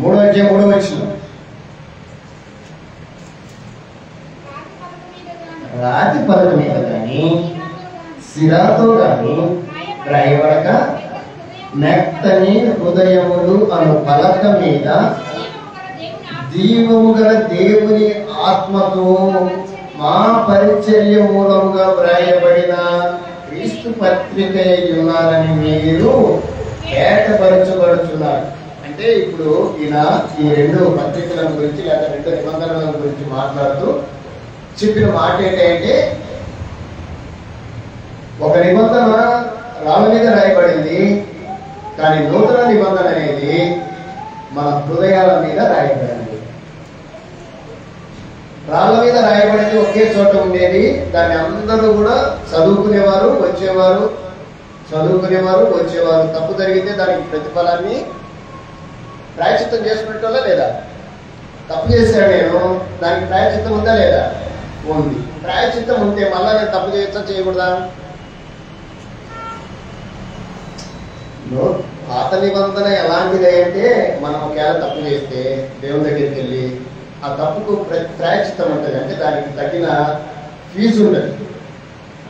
3వ వచనం. రాతి పలక మీద కానీ సిరాతో కానీ రాయబడక మెత్తని హృదయములు అను పలక మీద జీవము గల దేవుని ఆత్మతో మా పరిచర్య మూలముగా వ్రాయబడిన క్రీస్తు పత్రిక ఉన్నారని మీరు ఏటపరచబడుతున్నారు. అంటే ఇప్పుడు ఈయన ఈ 2 పత్రికల గురించి లేదా 2 నిబంధనల గురించి మాట్లాడుతూ చెప్పిన మాట ఏంటంటే, ఒక నిబంధన రాళ్ళ మీద రాయబడింది, కానీ నూతన నిబంధన అనేది మన హృదయాల మీద రాయబడింది. రాళ్ళ మీద రాయబడింది ఒకే చోట ఉండేది. దాన్ని అందరూ కూడా చదువుకునేవారు వచ్చేవారు. తప్పు జరిగితే దానికి ప్రతిఫలాన్ని ప్రాయశ్చిత్తం చేసుకునేటోళ్ళ లేదా? తప్పు చేశాడు నేను, దానికి ప్రాయశ్చిత్తం ఉందా లేదా? ఉంది. ప్రాయశ్చిత్తం ఉంటే మళ్ళా నేను తప్పు చేయొచ్చా చేయకూడదా? పాత నిబంధన ఎలాంటిది అంటే, మనం ఒకవేళ తప్పు చేస్తే దేవుని దగ్గరికి వెళ్ళి ఆ తప్పుకు ప్రాయశ్చిత్తం ఉంటుంది. అంటే దానికి తగిన ఫీజు ఉండదు.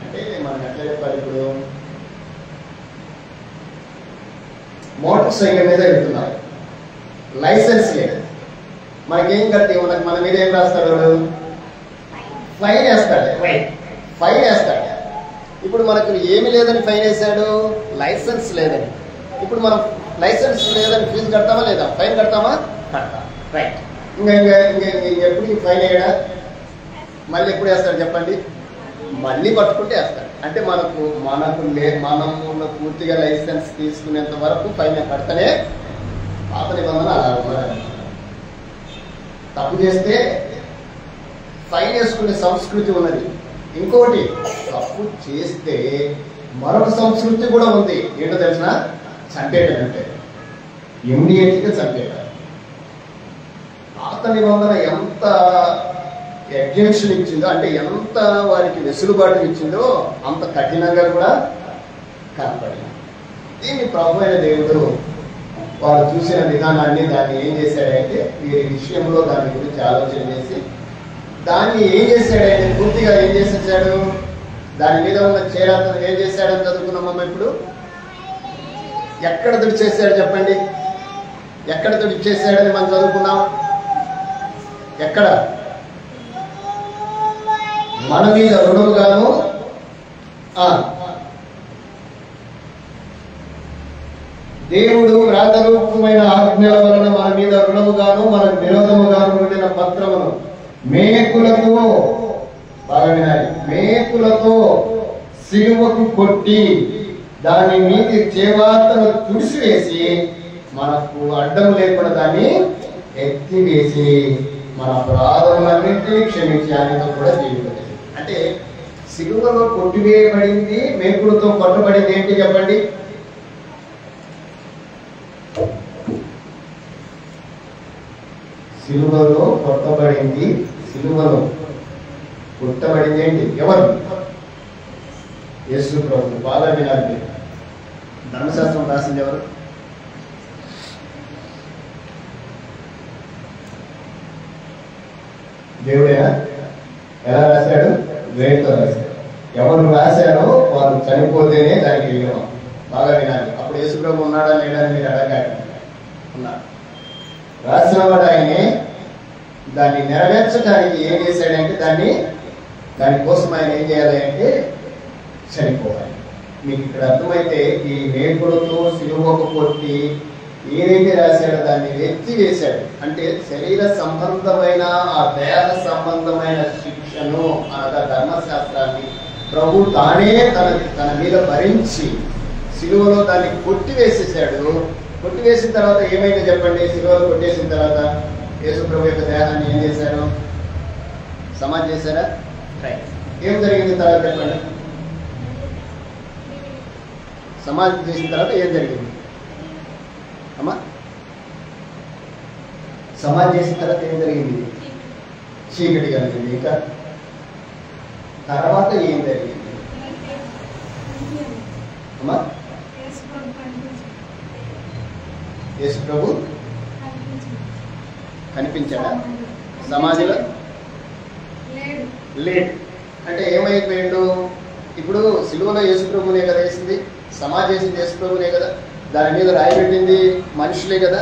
అంటే మనం ఎట్లా చెప్పాలి? ఇప్పుడు మోటార్ సైకిల్ మీద వెళ్తున్నారు, లైసెన్స్ లేదు, మనకేం కట్టి మన మీద ఏం రాస్తాడు? ఫైన్ వేస్తాడు. ఫైన్ వేస్తాడు. ఇప్పుడు మనకు ఏమి లేదని ఫైన్ వేసాడు? లైసెన్స్ లేదని. ఇప్పుడు మనం లైసెన్స్ లేదని ఫీజు కడతామా లేదా? ఫైన్ కడతామా? కడతాం. రైట్. ఇంకా ఎప్పుడు ఫైన్ వేయడా? మళ్ళీ ఎప్పుడు వేస్తాడు చెప్పండి? మళ్ళీ పట్టుకుంటే వేస్తాడు. అంటే మనము పూర్తిగా లైసెన్స్ తీసుకునేంత వరకు ఫైన్ కడతానే. పాత నిబంధన అలా ఉన్నది. తప్పు చేస్తే ఫైన్ వేసుకునే సంస్కృతి ఉన్నది. ఇంకోటి, తప్పు చేస్తే మరొక సంస్కృతి కూడా ఉంది. ఏంటో తెలిసిన? చంపేయడం. అంటే ఇమ్మీడియట్గా చంపేయడం. పాత నిబంధన ఎంత ఎగ్జెంప్షన్ ఇచ్చిందో, అంటే ఎంత వారికి వెసులుబాటు ఇచ్చిందో అంత కఠినంగా కూడా కనపడింది. దీన్ని ప్రభు అయిన దేవుడు వారు చూసిన విధానాన్ని దాన్ని ఏం చేశాడంటే, వీరి విషయంలో దాని గురించి ఆలోచన చేసి దాన్ని ఏం చేశాడంటే పూర్తిగా ఏం చేసేసాడు? దాని మీద ఉన్న చేరాతను ఏం చేశాడని చదువుకున్నామమ్మ. ఇప్పుడు ఎక్కడ తుడిచేశాడు చెప్పండి? ఎక్కడ తుడిచేశాడని మనం చదువుకున్నాం. ఎక్కడ? మన మీద రుణముగాను, దేవుడు వ్రాతరూపమైన ఆజ్ఞల వలన మన మీద రుణముగాను మనకు విరోధముగాను ఉండిన పత్రమును మేకులతో, బాగా వినాలి, మేకులతో సిలువకు కొట్టి దాని మీది చేవాతను తుడిసివేసి మనకు అడ్డం లేకుండా దాన్ని ఎత్తివేసి మన అపరాధములన్నింటినీ క్షమించి ఆయనతో కూడా జీవితం. అంటే సిలువలో కొట్టివేయబడింది, మేకులతో కొట్టబడింది ఏంటి చెప్పండి? సిలువలో కొట్టబడింది, సిలువలో కొట్టబడింది ఏంటి? ఎవరు? యేసు ప్రభు. బాగా వినాలి. ధర్మశాస్త్రం రాసింది ఎవరు? దేవుడేనా? ఎలా రాశాడు? వేడితో రాశాడు. ఎవరు రాశారో వారు చనిపోతేనే దానికి విలువ. బాగా వినాలి. అప్పుడు యేసు ప్రభు ఉన్నాడా లేడా అని మీరు అడగాలి. ఉన్నాడు. రాసిన వాడు ఆయనే. దాన్ని నెరవేర్చడానికి ఏం చేశాడంటే దానికోసం ఆయన ఏం చేయాలి అంటే చనిపోవాలి. మీకు ఇక్కడ అర్థమైతే ఈ మేకులతో సిలువకు కొట్టి ఏదైతే రాశాడో దాన్ని ఎత్తి వేశాడు. అంటే శరీర సంబంధమైన ఆ దేహ సంబంధమైన శిక్షను అనగా ధర్మశాస్త్రాన్ని ప్రభు తానే తన మీద భరించి సిలువలో దాన్ని కొట్టివేసేసాడు. కొట్టివేసిన తర్వాత ఏమైందో చెప్పండి? సిలువలో కొట్టేసిన తర్వాత యేసు ప్రభు యొక్క దేహాన్ని ఏం చేశారు? సమాధి చేశారా? ఏం జరిగింది తర్వాత చెప్పండి? సమాధి చేసిన తర్వాత ఏం జరిగింది అమ్మా? సమాధి చేసిన తర్వాత ఏం జరిగింది? చీకటి కలిగింది. ఇంకా తర్వాత ఏం జరిగింది అమ్మా? యేసు ప్రభు కనిపించాడా? సమాధిలో లేడు. అంటే ఏమైపోయాడు? ఇప్పుడు సిలువలో యేసు ప్రభునే కదా వేసింది, సమాధి చేసింది యేసు ప్రభునే కదా, దాని మీద రాయబెట్టింది మనుషులే కదా.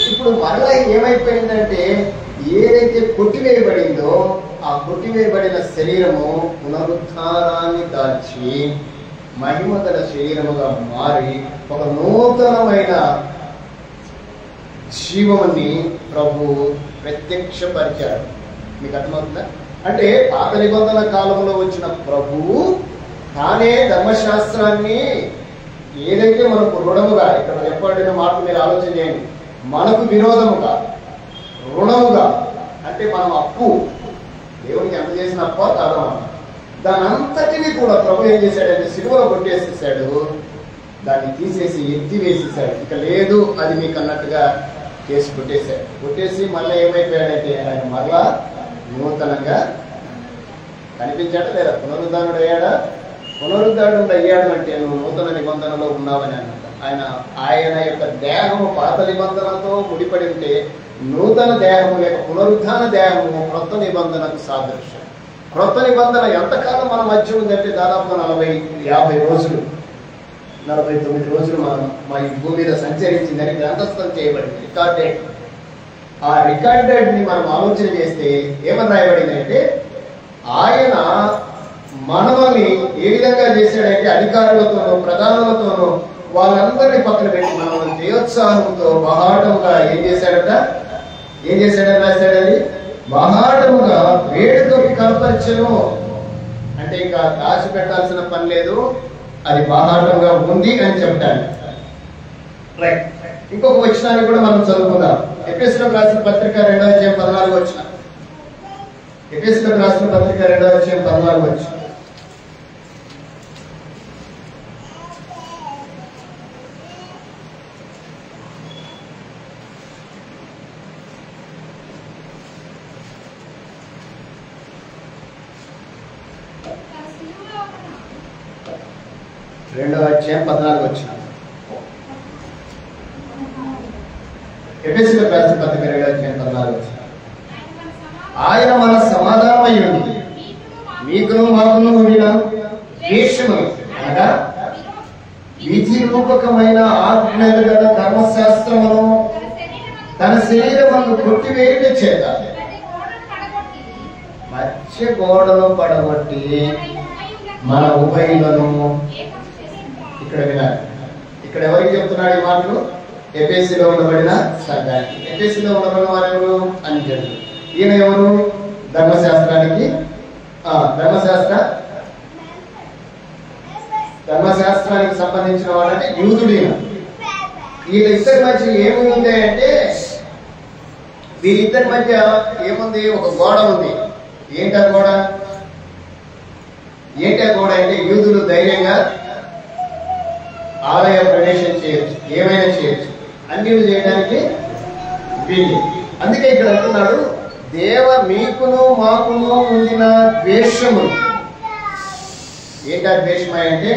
ఇప్పుడు మరలా ఏమైపోయిందంటే ఏదైతే కొట్టివేయబడిందో ఆ కొట్టివేయబడిన శరీరము పునరుద్ధానాన్ని దాల్చి మహిమగల శరీరముగా మారి ఒక నూతనమైన జీవాన్ని ప్రభు ప్రత్యక్షపరిచాడు. మీకు అర్థమవుతుందా? అంటే పాత నిబంధన కాలంలో వచ్చిన ప్రభువు తానే ధర్మశాస్త్రాన్ని ఏదైతే మనకు రుణముగా, ఇక్కడ చెప్పబడిన మాట మీరు ఆలోచన చేయండి, మనకు విరోధముగా రుణముగా, అంటే మనం అప్పు దేవునికి ఎంత చేసిన అప్ప కాదా, దాని అంతటినీ కూడా ప్రభు ఏం చేశాడంటే సిలువలో కొట్టేసేసాడు. దాన్ని తీసేసి ఎత్తి వేసేసాడు. ఇక లేదు అది మీకు అన్నట్టుగా కేసు కొట్టేశాడు. కొట్టేసి మళ్ళీ ఏమైపోయాడంటే ఆయన మరలా నూతనంగా కనిపించాడా లేదా? పునరుద్ధానుడు అయ్యాడా? పునరుద్ధానుడు అయ్యాడు అంటే నువ్వు నూతన నిబంధనలో ఉన్నావని అన్నమాట. ఆయన యొక్క దేహము పాత నిబంధనతో ముడిపడి ఉంటే నూతన దేహము లేక పునరుద్ధాన దేహము క్రొత్త నిబంధనకు సాదృశ్యం. క్రొత్త నిబంధన ఎంతకాలం మన మధ్య ఉందంటే దాదాపు 40-50 రోజులు, 49 రోజులు మనం మా ఈ భూమి మీద సంచరించిందని గ్రంథస్థం చేయబడింది, రికార్డెడ్. ఆ రికార్డెడ్ ని మనం ఆలోచన చేస్తే ఏమని రాయబడిందంటే ఆయన మనల్ని ఏ విధంగా చేశాడంటే అధికారులతోనూ ప్రధానులతోనూ వాళ్ళందరినీ పక్కన పెట్టి మనల్ని దేవోత్సాహంతో బహాటముగా ఏం చేశాడని రాశాడని బహాటముగా వేడుకకి కనపరచను. అంటే ఇంకా దాచిపెట్టాల్సిన పని లేదు, అది బహాటంగా ఉంది అని చెప్తాను. రైట్. ఇంకొక వచనాన్ని కూడా మనం చదువుకుందాం. ఎఫెసీయులకు రాసిన పత్రిక 2వ అధ్యాయం 14వ వచనం. ఎఫెసీయులకు రాసిన పత్రిక 2వ అధ్యాయం 14వ వచనం. రెండవ అధ్యాయం 14వ వచనం. ఎఫెసీయులకు రాసిన పత్రిక 2వ అధ్యాయం 14వ వచనం. ఆయన మన సమాధానమై ఉంది, మీకును మాకును ఉండిన ద్వేషము అనగా విధి రూపకమైన ఆజ్ఞలు గల ధర్మశాస్త్రమును తన శరీరమును కొట్టివేయుట చేత మధ్య గోడను పడగొట్టి మన ఉభయులను. ఇక్కడ వినాలి, ఇక్కడ ఎవరికి చెప్తున్నాడు ఈ మాటలు? ఎఫెసీలో ఉండబడిన సంఘానికి. ఎఫెసీలో ఉండబడిన వారు ఎవరు? అన్యులు. ఈయన ఎవరు? ధర్మశాస్త్రానికి ధర్మశాస్త్ర ధర్మశాస్త్రానికి సంబంధించిన వాళ్ళంటే యూదుడైన. వీళ్ళిద్దరి మధ్య ఏముంది అంటే, వీళ్ళిద్దరి మధ్య ఏముంది? ఒక గోడ ఉంది. ఏంటా గోడ? అంటే యూదులు ధైర్యంగా ఆలయ ప్రవేశం చేయొచ్చు, ఏమైనా చేయొచ్చు, అన్ని చేయడానికి వీలు. అందుకే ఇక్కడ అంటున్నాడు, మీకును మాకును ఉండిన ద్వేషము. ఏంటా ద్వేషమా అంటే,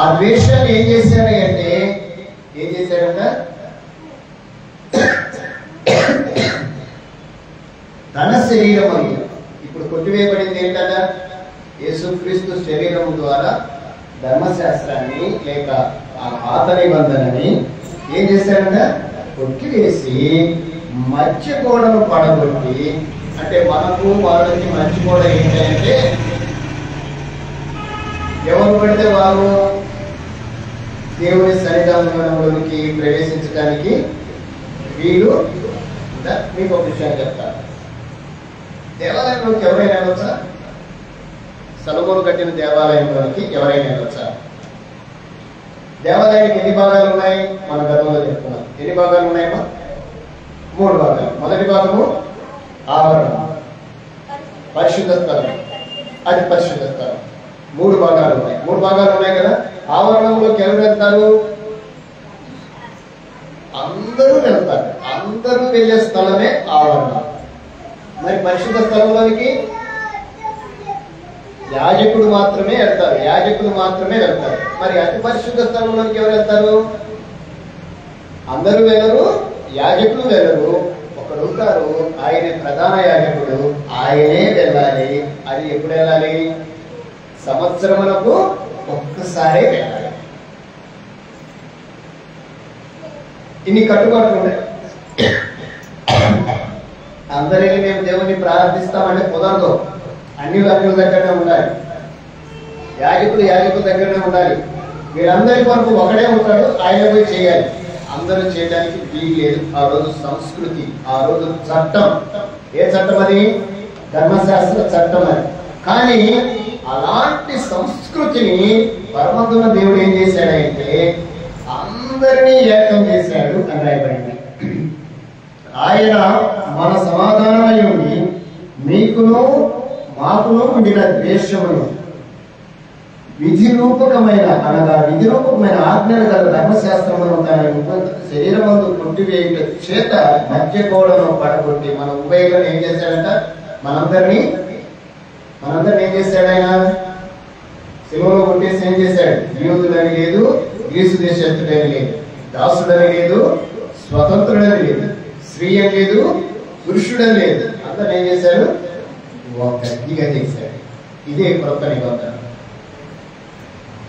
ఆ ద్వేషాన్ని ఏం చేశాడంట? తన శరీరం ఇప్పుడు కొట్టివేయబడింది ఏంటంట? యేసుక్రీస్తు శరీరం ద్వారా ధర్మశాస్త్రాన్ని లేక ఆ పాత నిబంధనని ఏం చేశాడంట? కొట్టివేసి మధ్య గోడను పడగొట్టి, అంటే మనకు వాళ్ళకి మధ్య గోడ ఏంటంటే, ఎవరు పడితే వారు దేవుని సన్నిధానంలోనికి ప్రవేశించడానికి వీలు. మీకు ఒక విషయం చెప్తాను. దేవాలయంలోకి ఎవరైనా వెళ్ళొచ్చా? సొలొమోను కట్టిన దేవాలయంలోనికి ఎవరైనా వెళ్ళొచ్చా? దేవాలయానికి ఎన్ని భాగాలు ఉన్నాయి? మన గతంలో చెప్తున్నాం. ఎన్ని భాగాలు ఉన్నాయమ్మా? 3 భాగాలు. మొదటి భాగము ఆవరణం, పరిశుద్ధ స్థలం, అది పరిశుద్ధ స్థలం. 3 భాగాలు ఉన్నాయి. 3 భాగాలు ఉన్నాయి కదా. ఆవరణంలోకి ఎవరు వెళ్తారు? అందరూ వెళ్తారు. అందరూ వెళ్ళే స్థలమే ఆవరణం. మరి పరిశుద్ధ స్థలంలోనికి యాజకుడు మాత్రమే వెళ్తారు. మరి అతి పరిశుద్ధ స్థలంలోనికి ఎవరు వెళ్తారు? అందరూ వెళ్ళరు, యాజకులు వెళ్ళరు. ఒకడు ఉంటారు, ఆయన ప్రధాన యాజకుడు, ఆయనే వెళ్ళాలి. అది ఎప్పుడు వెళ్ళాలి? సంవత్సరములకు ఒక్కసారే వెళ్ళాలి. ఇన్ని కట్టుబాట్లు ఉన్నాయి. అందరినీ మేము దేవుణ్ణి ప్రార్థిస్తామంటే కుదరదు. అన్యుల దగ్గరనే ఉండాలి, యాజకుల దగ్గరనే ఉండాలి. వీళ్ళందరి వరకు ఒకడే ఉంటాడు, ఆయన పోయి చేయాలి. అందరూ చేయడానికి వీలు లేదు. ఆ రోజు సంస్కృతి, ఆ రోజు చట్టం. ఏ చట్టం అది? ధర్మశాస్త్ర చట్టం అది. కానీ అలాంటి సంస్కృతిని పరమంతున్న దేవుడు ఏం చేశాడంటే, అందరినీ ఏకం చేశాడు అని రాయబడింది. ఆయన మన సమాధానమై ఉండి మీకును మాకును ఉండిన ద్వేషమును విధిరూపకమైన ఆజ్ఞలు గల ధర్మశాస్త్రమును తన శరీరమందు కొట్టివేయుట చేత మధ్య గోడను పడగొట్టి మన ఉభయలను ఏం చేశాడంట? మనందరినీ ఏం చేశాడు? ఆయన శిలువలో కొట్టేసి ఏం చేశాడు? యూదులని లేదు, గ్రీసు దేశస్తుడని లేదు, దాసుడని లేదు, స్వతంత్రుడని లేదు, స్త్రీ అని లేదు, పురుషుడని లేదు. అందరూ ఏం చేశాడు? ఒకటిగా చేశాడు. ఇదే కొత్త నిబంధన.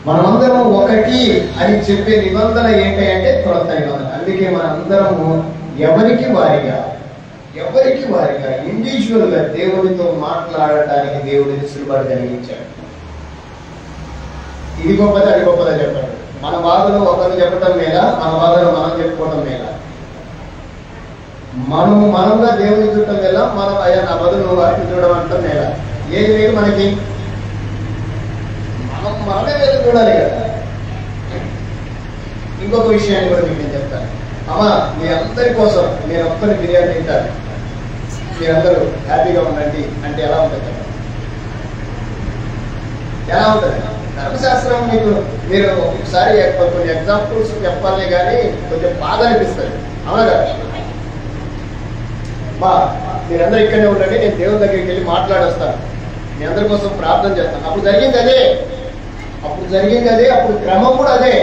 మనమందరం ఒకటి అని చెప్పే నిబంధన ఏంటంటే కొత్త నిబంధన. అందుకే మనందరము ఎవరికి వారిగా ఇండివిజువల్ గా దేవునితో మాట్లాడటానికి దేవుడి వెసులుబాటు కలిగించాడు. ఇది గొప్పదా అది గొప్పదా చెప్పండి. మన బాధలు ఒకరు చెప్పటం మీద, మన బాధలు మనం చెప్పుకోవటం మీద. మనంగా దేవుని చూడటం మీద, మనం అయ్యా నా బదులు వాటిని చూడడం అంటాం మీద. ఏది లేదు మనకి, మనమే వెళ్ళి చూడాలి కదా. ఇంకొక విషయాన్ని కూడా మీకు నేను చెప్తాను. అమ్మా, మీ అందరి కోసం నేను ఒక్కరి బిర్యానీ తింటాను, మీరందరూ హ్యాపీగా ఉండండి అంటే ఎలా ఉంటుంది? ధర్మశాస్త్రం మీరు ఒకసారి కొన్ని ఎగ్జాంపుల్స్ చెప్పాలి కానీ కొంచెం బాధ అనిపిస్తుంది. అవునా కదా? మీరందరూ ఇక్కడనే ఉండండి, నేను దేవుని దగ్గరికి వెళ్ళి మాట్లాడొస్తాను, మీ అందరి కోసం ప్రార్థన చేస్తాను. అప్పుడు జరిగింది అదే, అప్పుడు క్రమం కూడా అదే.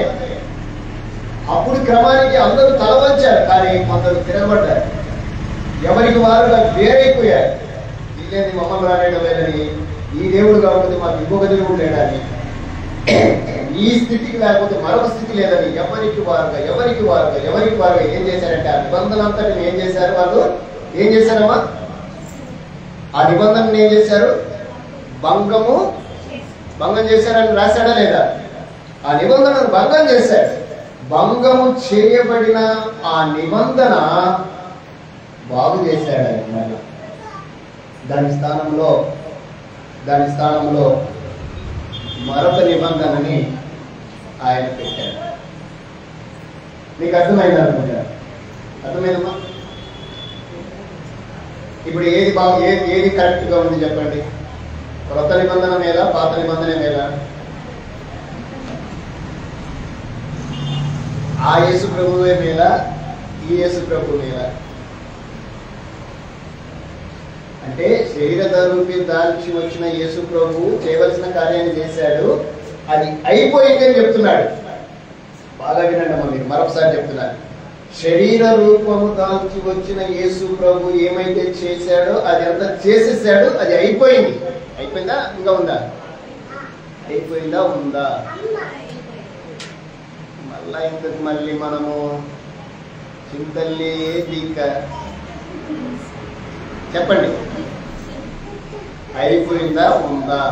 అప్పుడు క్రమానికి అందరూ తలవంచారు, కానీ కొందరు తిరగబడ్డారు, ఎవరికి వారుగా వేరైపోయారు. ఇల్లేది మమ్మల్ని రానేయడం లేదని, ఈ దేవుడు కాకపోతే మాకు ఇంకొక దేవుడు లేడని, ఈ స్థితికి లేకపోతే మరొక స్థితి లేదని ఎవరికి వారుగా ఏం చేశారంటే ఆ నిబంధన అంతటిని ఏం చేశారు? వాళ్ళు ఏం చేశారమ్మా? ఆ నిబంధనను ఏం చేశారు? భంగం చేశారని రాశాడా లేదా? ఆ నిబంధనను భంగం చేశాడు. భంగము చేయబడిన ఆ నిబంధన బాగు చేశాడు. దాని స్థానంలో దాని స్థానంలో మరొక నిబంధనని ఆయన పెట్టాడు. మీకు అర్థమైంది అనుకుంటారు? అర్థమైందమ్మా? ఇప్పుడు ఏది కరెక్ట్గా ఉంది చెప్పండి? కొత్త నిబంధన మేలా, పాత నిబంధన మేలా? ఆ యేసు ప్రభువే మేలా, ఈ యేసు ప్రభు మేలా? అంటే శరీర ధరూపి దాల్చి వచ్చిన యేసు ప్రభు చేయవలసిన కార్యాన్ని చేశాడు, అది అయిపోయింది అని చెప్తున్నాడు. బాగా వినండి అమ్మ, మీరు మరొకసారి చెప్తున్నాను. శరీర రూపము దాల్చి వచ్చిన యేసు ప్రభు ఏమైతే చేశాడో అది అంతా చేసేసాడు, అది అయిపోయింది. అయిపోయిందా? ఇంకా ఉందా? అయిపోయిందా? ఉందా? మళ్ళా ఇంతకు మళ్ళీ మనము చింతల్లి దీక చెప్పండి, అయిపోయిందా? ఉందా?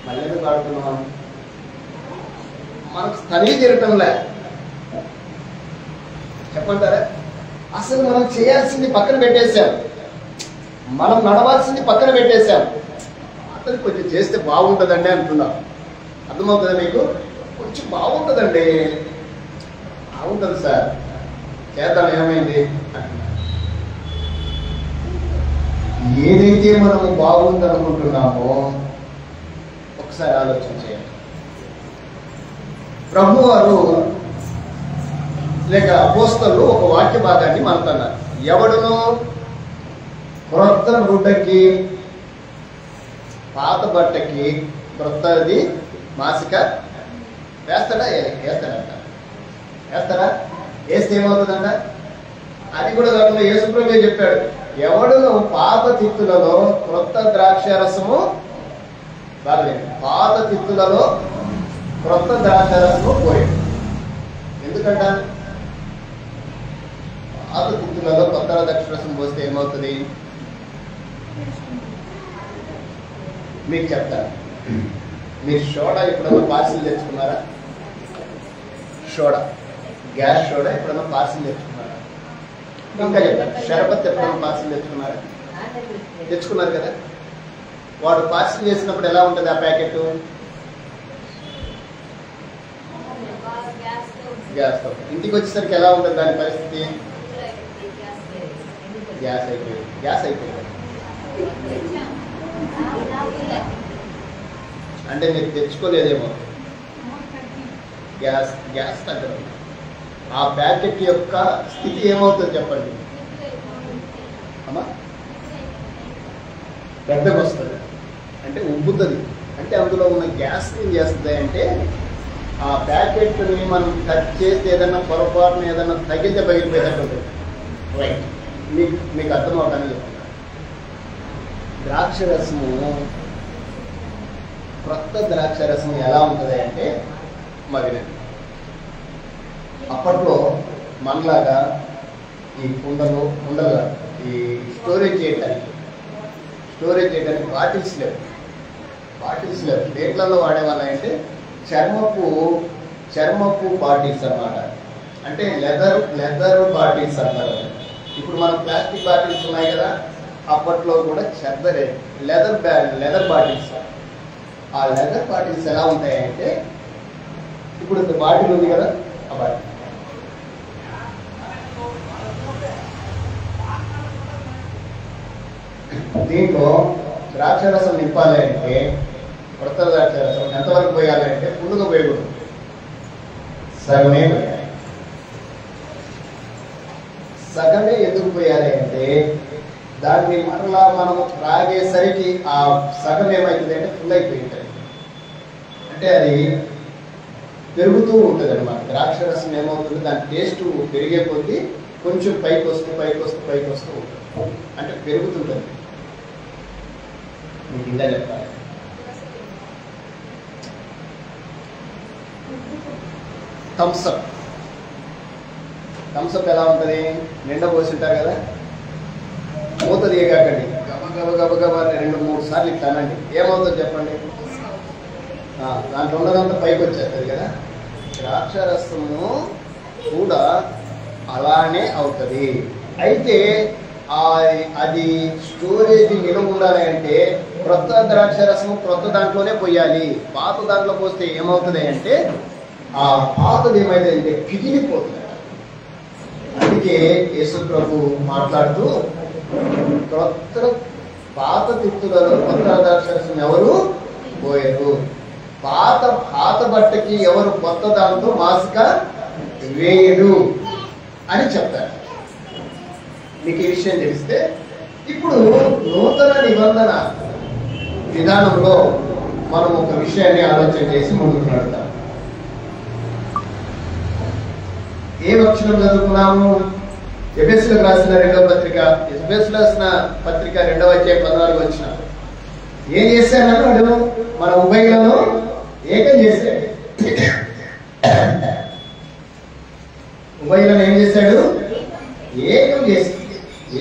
మళ్ళీ ఎందుకు ఆడుతున్నాం? మనకు తనివి తిరగటంలే. చెప్పంటారా? అసలు మనం చేయాల్సింది పక్కన పెట్టేశాం, మనం నడవాల్సింది పక్కన పెట్టేశాం. అతను కొంచెం చేస్తే బాగుంటుందండి అంటున్నాం. అర్థమవుతుందా మీకు? కొంచెం బాగుంటుందండి. బాగుంటుంది సార్, చేద్దాం, ఏమైంది? ఏదైతే మనము బాగుందనుకుంటున్నామో ఒకసారి ఆలోచన చేయాలి. ప్రభు వారు లేక అపోస్తలు ఒక వాక్య భాగాన్ని మనకన్నారు. ఎవడును క్రొత్త గుడ్డకి పాత బట్టకి క్రొత్తది మాసిక వేస్తాడా? వేస్తాడంట. వేస్తాడా? వేస్తే ఏమవుతుందంట? అది కూడా కాకుండా యేసుప్రభువే చెప్పాడు, ఎవడును పాత తిత్తులలో క్రొత్త ద్రాక్షరసము బాగలేదు, పాత తిత్తులలో క్రొత్త ద్రాక్షరసము పోయాడు. ఎందుకంట? పాత తిత్తులలో కొత్త ద్రాక్షరసం పోస్తే ఏమవుతుంది మీకు చెప్తాను. మీరు సోడా ఎప్పుడన్నా పార్సిల్ తెచ్చుకున్నారా? సోడా, గ్యాస్ సోడా ఎప్పుడన్నా పార్సిల్ తెచ్చుకున్నారా? ఇంకా చెప్తాను, షరబత్ ఎప్పుడన్నా పార్సిల్ తెచ్చుకున్నారా? తెచ్చుకున్నారు కదా. వాడు పార్సిల్ చేసినప్పుడు ఎలా ఉంటుంది ఆ ప్యాకెట్? గ్యాస్తో. ఇంటికి వచ్చేసరికి ఎలా ఉంటుంది దాని పరిస్థితి? గ్యాస్ అయిపోయింది. గ్యాస్ అయిపోయింది అంటే మీరు తెచ్చుకోలేదేమో. గ్యాస్ తగ్గదు. ఆ ప్యాకెట్ యొక్క స్థితి ఏమవుతుంది చెప్పండి అమ్మా? పెద్దగా వస్తుంది, అంటే ఉబ్బుతుంది. అంటే అందులో ఉన్న గ్యాస్ ఏం చేస్తుంది అంటే ఆ ప్యాకెట్ని మనం టచ్ చేస్తే ఏదైనా పొరపాటున ఏదైనా తగిలితే బయటపోయేటట్టు ఉంటుంది. రైట్, మీకు అర్థమవుతానని చెప్తున్నా. ద్రాక్షరసము, క్రొత్త ద్రాక్షరసం ఎలా ఉంటుంది అంటే మగినది. అప్పట్లో మనలాగా ఈ కుండలు ఈ స్టోరేజ్ చేయడానికి బాటిల్స్ లేవు. దేంట్లలో వాడేవాళ్ళంటే చర్మపు బాటిల్స్ అన్నమాట. అంటే లెదర్ బాటిల్స్ అంటారు. ఇప్పుడు మనం ప్లాస్టిక్ బాటిల్స్ ఉన్నాయి కదా, అప్పట్లో కూడా లెదర్ బాటిల్స్. ఆ లెదర్ బాటిల్స్ ఎలా ఉంటాయంటే, ఇప్పుడు బాటిల్ ఉంది కదా, ఆ బాటిల్ దీంట్లో ద్రాక్షరసం నింపాలి అంటే, కొత్త ద్రాక్షరసం ఎంతవరకు పోయాలంటే ఫుల్గా పోయకూడదు, సగమే పోయాలి. సగమే ఎందుకు పోయాలి అంటే, దాన్ని మరలా మనం త్రాగేసరికి ఆ సగం ఏమవుతుంది అంటే ఫుల్ అయిపోయి ఉంటుంది. అంటే అది పెరుగుతూ ఉంటుంది అనమాట. ద్రాక్షరసం ఏమవుతుంది, దాని టేస్ట్ పెరిగే కొద్దీ కొంచెం పైకి వస్తూ ఉంటుంది. అంటే పెరుగుతుంటుంది. మీకు ఇంకా చెప్పాలి. థమ్స్అప్ ఎలా ఉంటుంది? నిండా పోసి ఉంటారు కదా, మూత తీయకండి, గబగబా 2-3 సార్లు ఇట్లానండి, ఏమవుతుంది చెప్పండి? దాంట్లో ఉన్నదంతా పైకి వచ్చేస్తుంది కదా. ద్రాక్షరసము కూడా అలానే అవుతుంది. అయితే అది స్టోరేజ్ నిలువ ఉండాలి అంటే క్రొత్త ద్రాక్ష రసం క్రొత్త దాంట్లోనే పోయాలి. పాత దాంట్లో పోస్తే ఏమవుతుంది అంటే ఆ పాతది ఏమైతే అంటే పిగిలిపోతుంది. అందుకే యేసు ప్రభు మాట్లాడుతూ పాత తిత్తులలో కొత్త ద్రాక్ష రసం ఎవరు పోయారు, పాత బట్టకి ఎవరు కొత్త దాంతో మాసిక వేయడు అని చెప్తారు. మీకు ఈ విషయం తెలిస్తే ఇప్పుడు నూతన నిబంధన విధానంలో మనం ఒక విషయాన్ని ఆలోచన చేసి ముందుకు నడుద్దాం. ఏ వచనం చదువుకున్నాము? ఎఫెసీయులకు రాసిన 2వ పత్రిక, ఎఫెసీయులకు రాసిన పత్రిక 2వ అధ్యాయం 14వ వచనం. ఏం చేశాడన్నాడు? మన ఉభయులను ఏకం చేశాడు. ఉభయులను ఏం చేశాడు?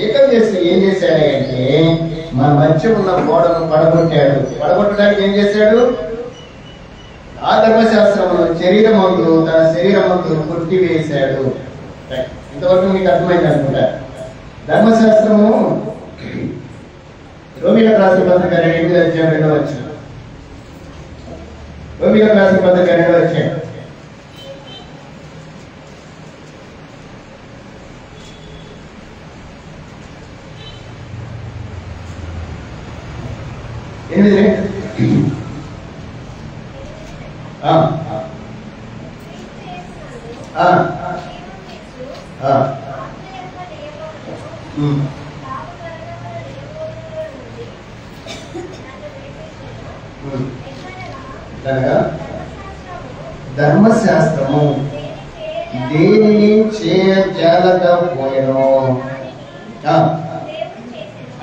ఏకం చేసి ఏం చేశాడంటే మన మధ్య ఉన్న గోడను పడగొట్టాడు. పడగొట్టడానికి ఏం చేశాడు? ఆ ధర్మశాస్త్రమును శరీరమందు తన శరీరమందు కొట్టివేశాడు. ఇంతవరకు మీకు అర్థమైంది అనుకుంటా. ధర్మశాస్త్రము రోమీయులకు రాసిన పత్రిక 8వ అధ్యాయం 2వ వచనం. రోమీయులకు రాసిన పత్రిక 2వ అధ్యాయం 8. ధర్మశాస్త్రము దేనిని చేయజాలకపోయెను.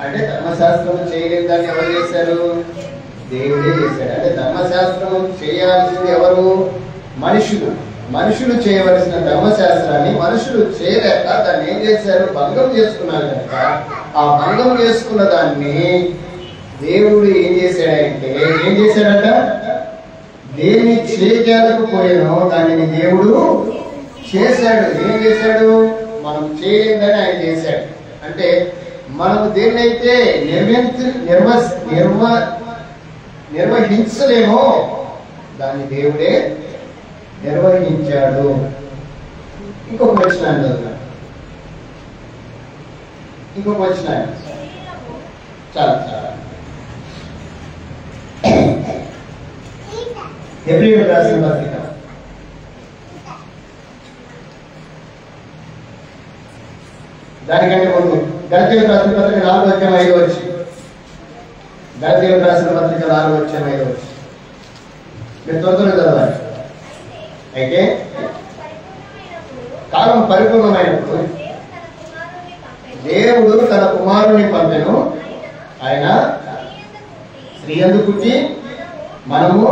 అంటే ధర్మశాస్త్రం చేయలేని దాన్ని ఎవరు చేశారు? దేవుడే చేశాడు. అంటే ధర్మశాస్త్రం చేయాల్సింది ఎవరు? మనుషులు చేయవలసిన ధర్మశాస్త్రాన్ని మనుషులు చేయలేక దాన్ని ఏం చేశారు? భంగం చేసుకున్నారు కనుక ఆ భంగం చేసుకున్న దాన్ని దేవుడు ఏం చేశాడంట? దేన్ని చేయలేకపోయానో దానిని దేవుడు చేశాడు. ఏం చేశాడు? మనం చేయలేదని ఆయన చేశాడు. అంటే మనము దేన్నైతే నిర్వహించలేమో దాన్ని దేవుడే నిర్వహించాడు. ఇంకొక వచనాన్ని చదువుతాను. ఇంకొక వచనాన్ని చాలా హెబ్రీయులకు రాసిన పత్రిక దానికంటే ముందు గలతీయులకు రాసిన పత్రిక 4వ అధ్యాయం 5వ వచనం. గలతీయులకు రాసిన పత్రిక 4వ అధ్యాయం 5వ వచనం. మీరు త్వరగా చదవాలి. అయితే కాలం పరిపూర్ణమైనప్పుడు దేవుడు తన కుమారుని పంపెను. ఆయన స్త్రీ యందు పుట్టి మనము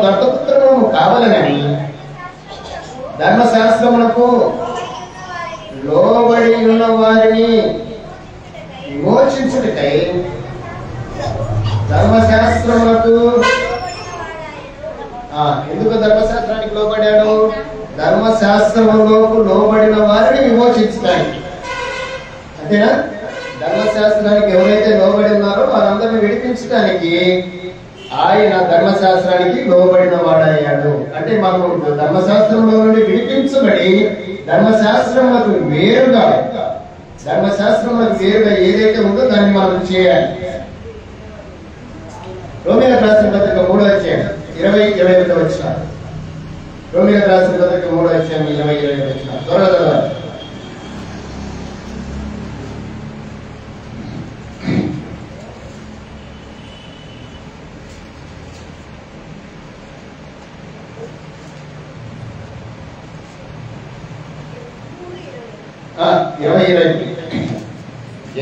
దత్తపుత్రులను కావాలని ధర్మశాస్త్రములకు లోబడి ఉన్న వారిని విమోచించుటకై ధర్మశాస్త్రములకు ఎందుకు ధర్మశాస్త్రానికి లోబడ్డాడు? ధర్మశాస్త్రములకు లోబడిన వారిని విమోచించడానికి. అంతేనా? ధర్మశాస్త్రానికి ఎవరైతే లోబడి ఉన్నారో వారందరిని విడిపించడానికి ఆయన ధర్మశాస్త్రానికి లోబడిన వాడయ్యాడు. అంటే మనము ధర్మశాస్త్రంలో నుండి విడిపించబడి ధర్మశాస్త్రములకు వేరుగా ఏదైతే ఉందో దాన్ని మనం చేయాలి. రోమీయులకు రాసిన పత్రిక 3వ అధ్యాయం 20-21 వచనాలు. రోమీయులకు రాసిన పత్రిక 3వ అధ్యాయం 20-21 వచనాలు. త్వరగా చదవాలి.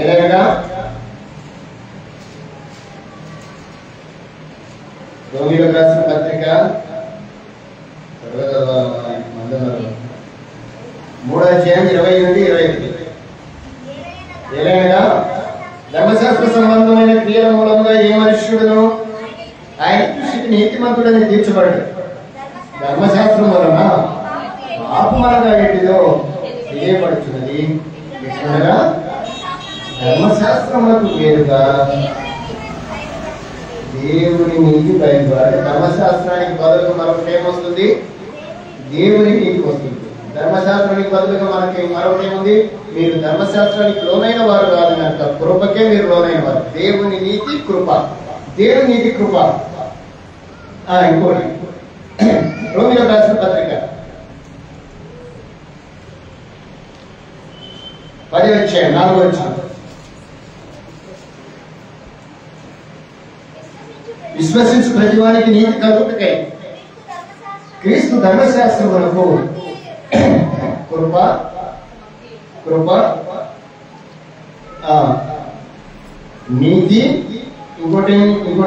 ఏదైనా రోమీయులకు రాసిన పత్రిక 3వ అధ్యాయం 20-21. ఏదైనా ధర్మశాస్త్ర సంబంధమైన క్రియల మూలంగా ఏ మనుష్యుడును ఆయన దృష్టికి నీతిమంతుడని తీర్చబడ్డాడు. ధర్మశాస్త్రం వలన పాపమనగా ఏంటిదో తెలియబడుతున్నది. ధర్మశాస్త్రములకు వేరుగా దేవుని నీతి బయలుదేరాలి. ధర్మశాస్త్రానికి బదులుగా మరొకటి ఏమొస్తుంది? దేవుని నీతి వస్తుంది. ధర్మశాస్త్రానికి బదులుగా మనకి మరొకటి ఏముంది? మీరు ధర్మశాస్త్రానికి లోనైన వారు కాదు కనుక కృపకే మీరు లోనైన వారు. దేవుని నీతి కృప, దేవుని నీతి కృప. ఇంకోటి రోమిలకు రాసిన పత్రిక 10:4 విశ్వసించు ప్రతివానికి నీతి కలుగుటకై క్రీస్తు ధర్మశాస్త్రములకు కృప నీతి, ఇంకోటి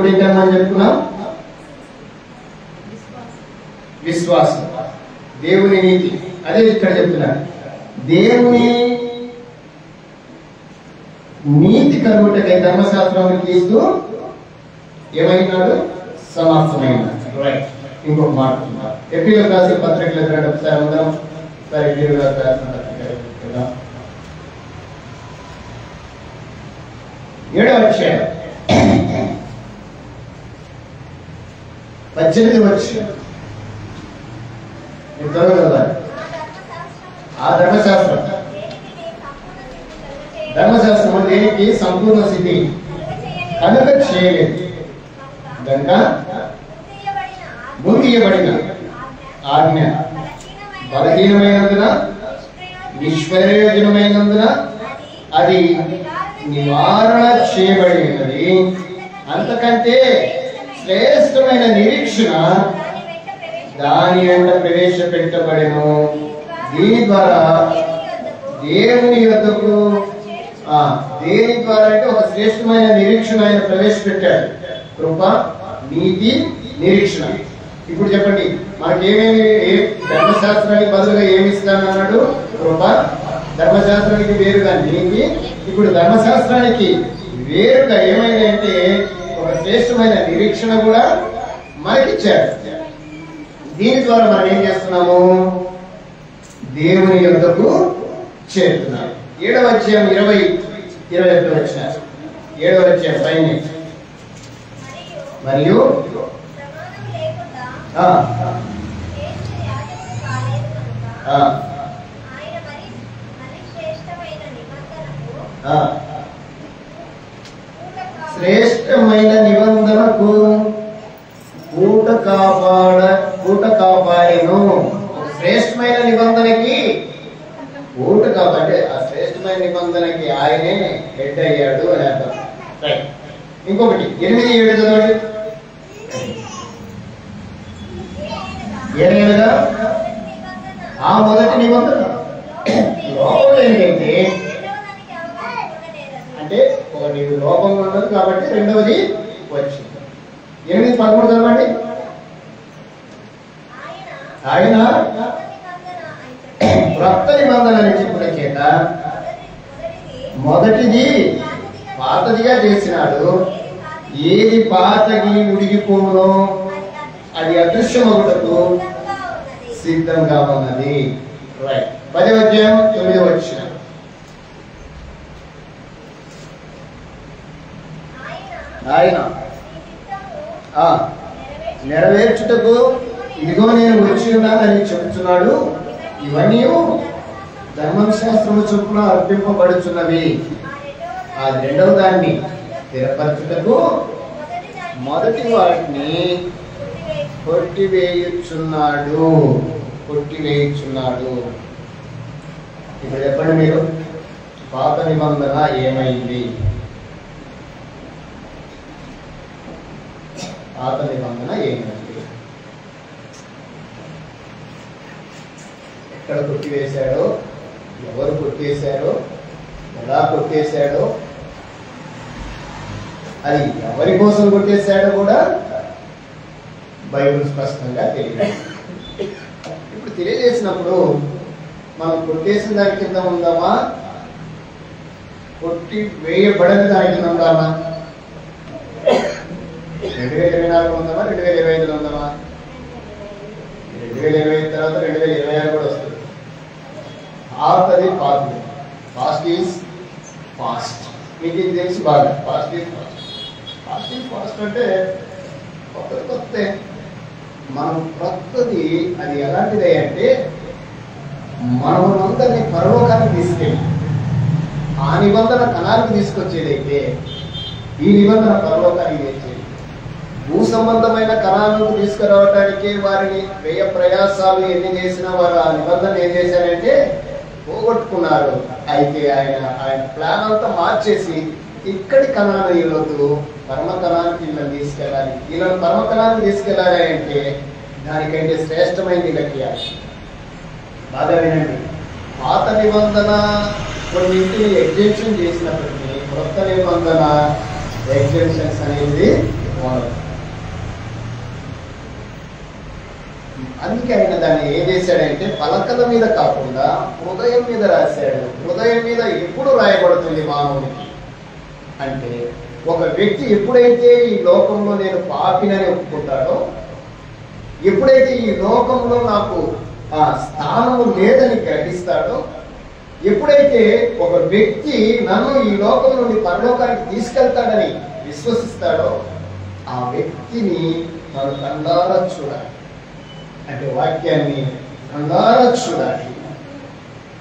ఏంటని చెప్పుకున్నాం? విశ్వాసం. దేవుని నీతి అదే ఇక్కడ చెప్తున్నారు. దేవుని నీతి కలుగుటకై ధర్మశాస్త్రం క్రీస్తు ఏమైనాడు? సమర్థమైనాడు. రైట్. ఇంకొక మాట ఎపిలో రాసిన పత్రికలు ఎదురండి ఒకసారి అందరం. ఒకసారి ఎపిలో రాసిన పత్రిక 7వ అధ్యాయం 18 వచ్చి చదవగలరు. ఆ ధర్మశాస్త్రం దేనికి సంపూర్ణ స్థితి కనుక చేయలేదు కనుక ముందుయబడిన ఆజ్ఞ బలహీనమైనందున నిష్ప్రయోజనమైనందున అది నివారణ చేయబడినది. అంతకంటే శ్రేష్టమైన నిరీక్షణ దాని వెంట ప్రవేశపెట్టబడెను. దీని ద్వారా దేవుని యొద్దకు దేని ద్వారా అంటే ఒక శ్రేష్టమైన నిరీక్షణ ఆయన ప్రవేశపెట్టాడు. కృప, నీతి, నిరీక్షణ. ఇప్పుడు చెప్పండి, మనకేమేమి ధర్మశాస్త్రానికి బదులుగా ఏమి ఇస్తానన్నాడు? కృప. ధర్మశాస్త్రానికి వేరుగా నీతి. ఇప్పుడు ధర్మశాస్త్రానికి వేరుగా ఏమైనా అంటే ఒక శ్రేష్టమైన నిరీక్షణ కూడా మనకిచ్చాడు. దీని ద్వారా మనం ఏం చేస్తున్నాము? దేవుని యొద్దకు చేరుతున్నాము. 7వ అధ్యాయం 20-21 వచ్చినారు. 7వ అధ్యాయం పైన మరియు శ్రేష్టమైన నిబంధనకు పూట కాపాడెను. శ్రేష్టమైన నిబంధనకి పూట కాపాడే ఆ శ్రేష్టమైన నిబంధనకి ఆయనే హెడ్ అయ్యాడు అని అర్థం. రైట్. ఇంకొకటి 8-7 చదవండి. ఏనగా ఆ మొదటి నిబంధన లోపం ఏంటంటే అంటే ఒకటి లోపం ఉన్నది కాబట్టి రెండవది వచ్చింది. 8-13 చదవండి. ఆయన క్రొత్త నిబంధన అని చెప్పిన చేత మొదటిది పాతదిగా చేసినాడు. ఏది పాతకి ఉడిగిపోనో అది అదృశ్యమగుటకు సిద్ధంగా ఉన్నది. రైట్. 10వ అధ్యాయం 9వ వచనం. ఆయన నెరవేర్చుటకు ఇదిగో నేను వచ్చి ఉన్నానని చెబుతున్నాడు. ఇవన్నీ ధర్మశాస్త్రము చొప్పున అర్పింపబడుచున్నవి. ఆ రెండవ దాన్ని స్థిరపరచుటకు మొదటి వాటిని కొట్టివేయుచున్నాడు. ఇప్పుడు చెప్పండి మీరు, పాత నిబంధన ఏమైంది? పాత నిబంధన ఏమైంది? ఎక్కడ కొట్టివేశాడో, ఎవరు కొట్టేశారో, ఎలా కొట్టేశాడో, అది ఎవరి కోసం కొట్టేశాడో కూడా బైబిల్ స్పష్టంగా తెలియదు. ఇప్పుడు తెలియజేసినప్పుడు మనం కొట్టేసిన దాని కింద ఉందామా, కొట్టి వేయబడని దాని కింద ఉందామా? 2024 ఉందామా, 2025 ఉందామా? 2025 తర్వాత 2026 కూడా వస్తుంది. పాతది పాతది, ఫాస్ట్ ఈజ్ ఫాస్ట్. మీకు ఇది తెలిసి బాగా పాజిటివ్ ఫాస్ట్ అంటే కొత్త మనం కొత్తది అది ఎలాంటిది అంటే మనం అందరినీ పరలోకానికి తీసుకెళ్ళి ఆ నిబంధన కణాలకు తీసుకొచ్చేదైతే ఈ నిబంధన పరలోకానికి తెచ్చేది. భూ సంబంధమైన కణాలకు తీసుకురావడానికి వారిని వ్యయ ప్రయాసాలు ఎన్ని చేసినా వారు ఆ నిబంధన ఏం చేశారంటే పోగొట్టుకున్నారు. అయితే ఆయన ప్లాన్ అంతా మార్చేసి ఇక్కడి కణాలు వీళ్ళొద్దు, పరమ కణానికి వీళ్ళని తీసుకెళ్ళాలి, వీళ్ళని పరమ కణానికి తీసుకెళ్ళాలి అంటే దానికంటే శ్రేష్టమైనది వీళ్ళకి. బాగా వినండి, పాత నిబంధన కొన్నింటిని ఎగ్జెంప్షన్ చేసినప్పటికీ కొత్త నిబంధన ఎగ్జెంప్షన్స్ అనేది ఉండదు. అందుకే ఆయన దాన్ని ఏం చేశాడంటే పలకల మీద కాకుండా హృదయం మీద రాశాడు. హృదయం మీద ఎప్పుడు రాయబడుతుంది మానవునికి అంటే ఒక వ్యక్తి ఎప్పుడైతే ఈ లోకంలో నేను పాపినని ఒప్పుకుంటాడో, ఎప్పుడైతే ఈ లోకంలో నాకు ఆ స్థానము లేదని గ్రహిస్తాడో, ఎప్పుడైతే ఒక వ్యక్తి నన్ను ఈ లోకం నుండి పరలోకానికి తీసుకెళ్తాడని విశ్వసిస్తాడో ఆ వ్యక్తిని తను కళ్ళారా చూడాలి. అంటే వాక్యాన్ని కళ్ళారా చూడాలి,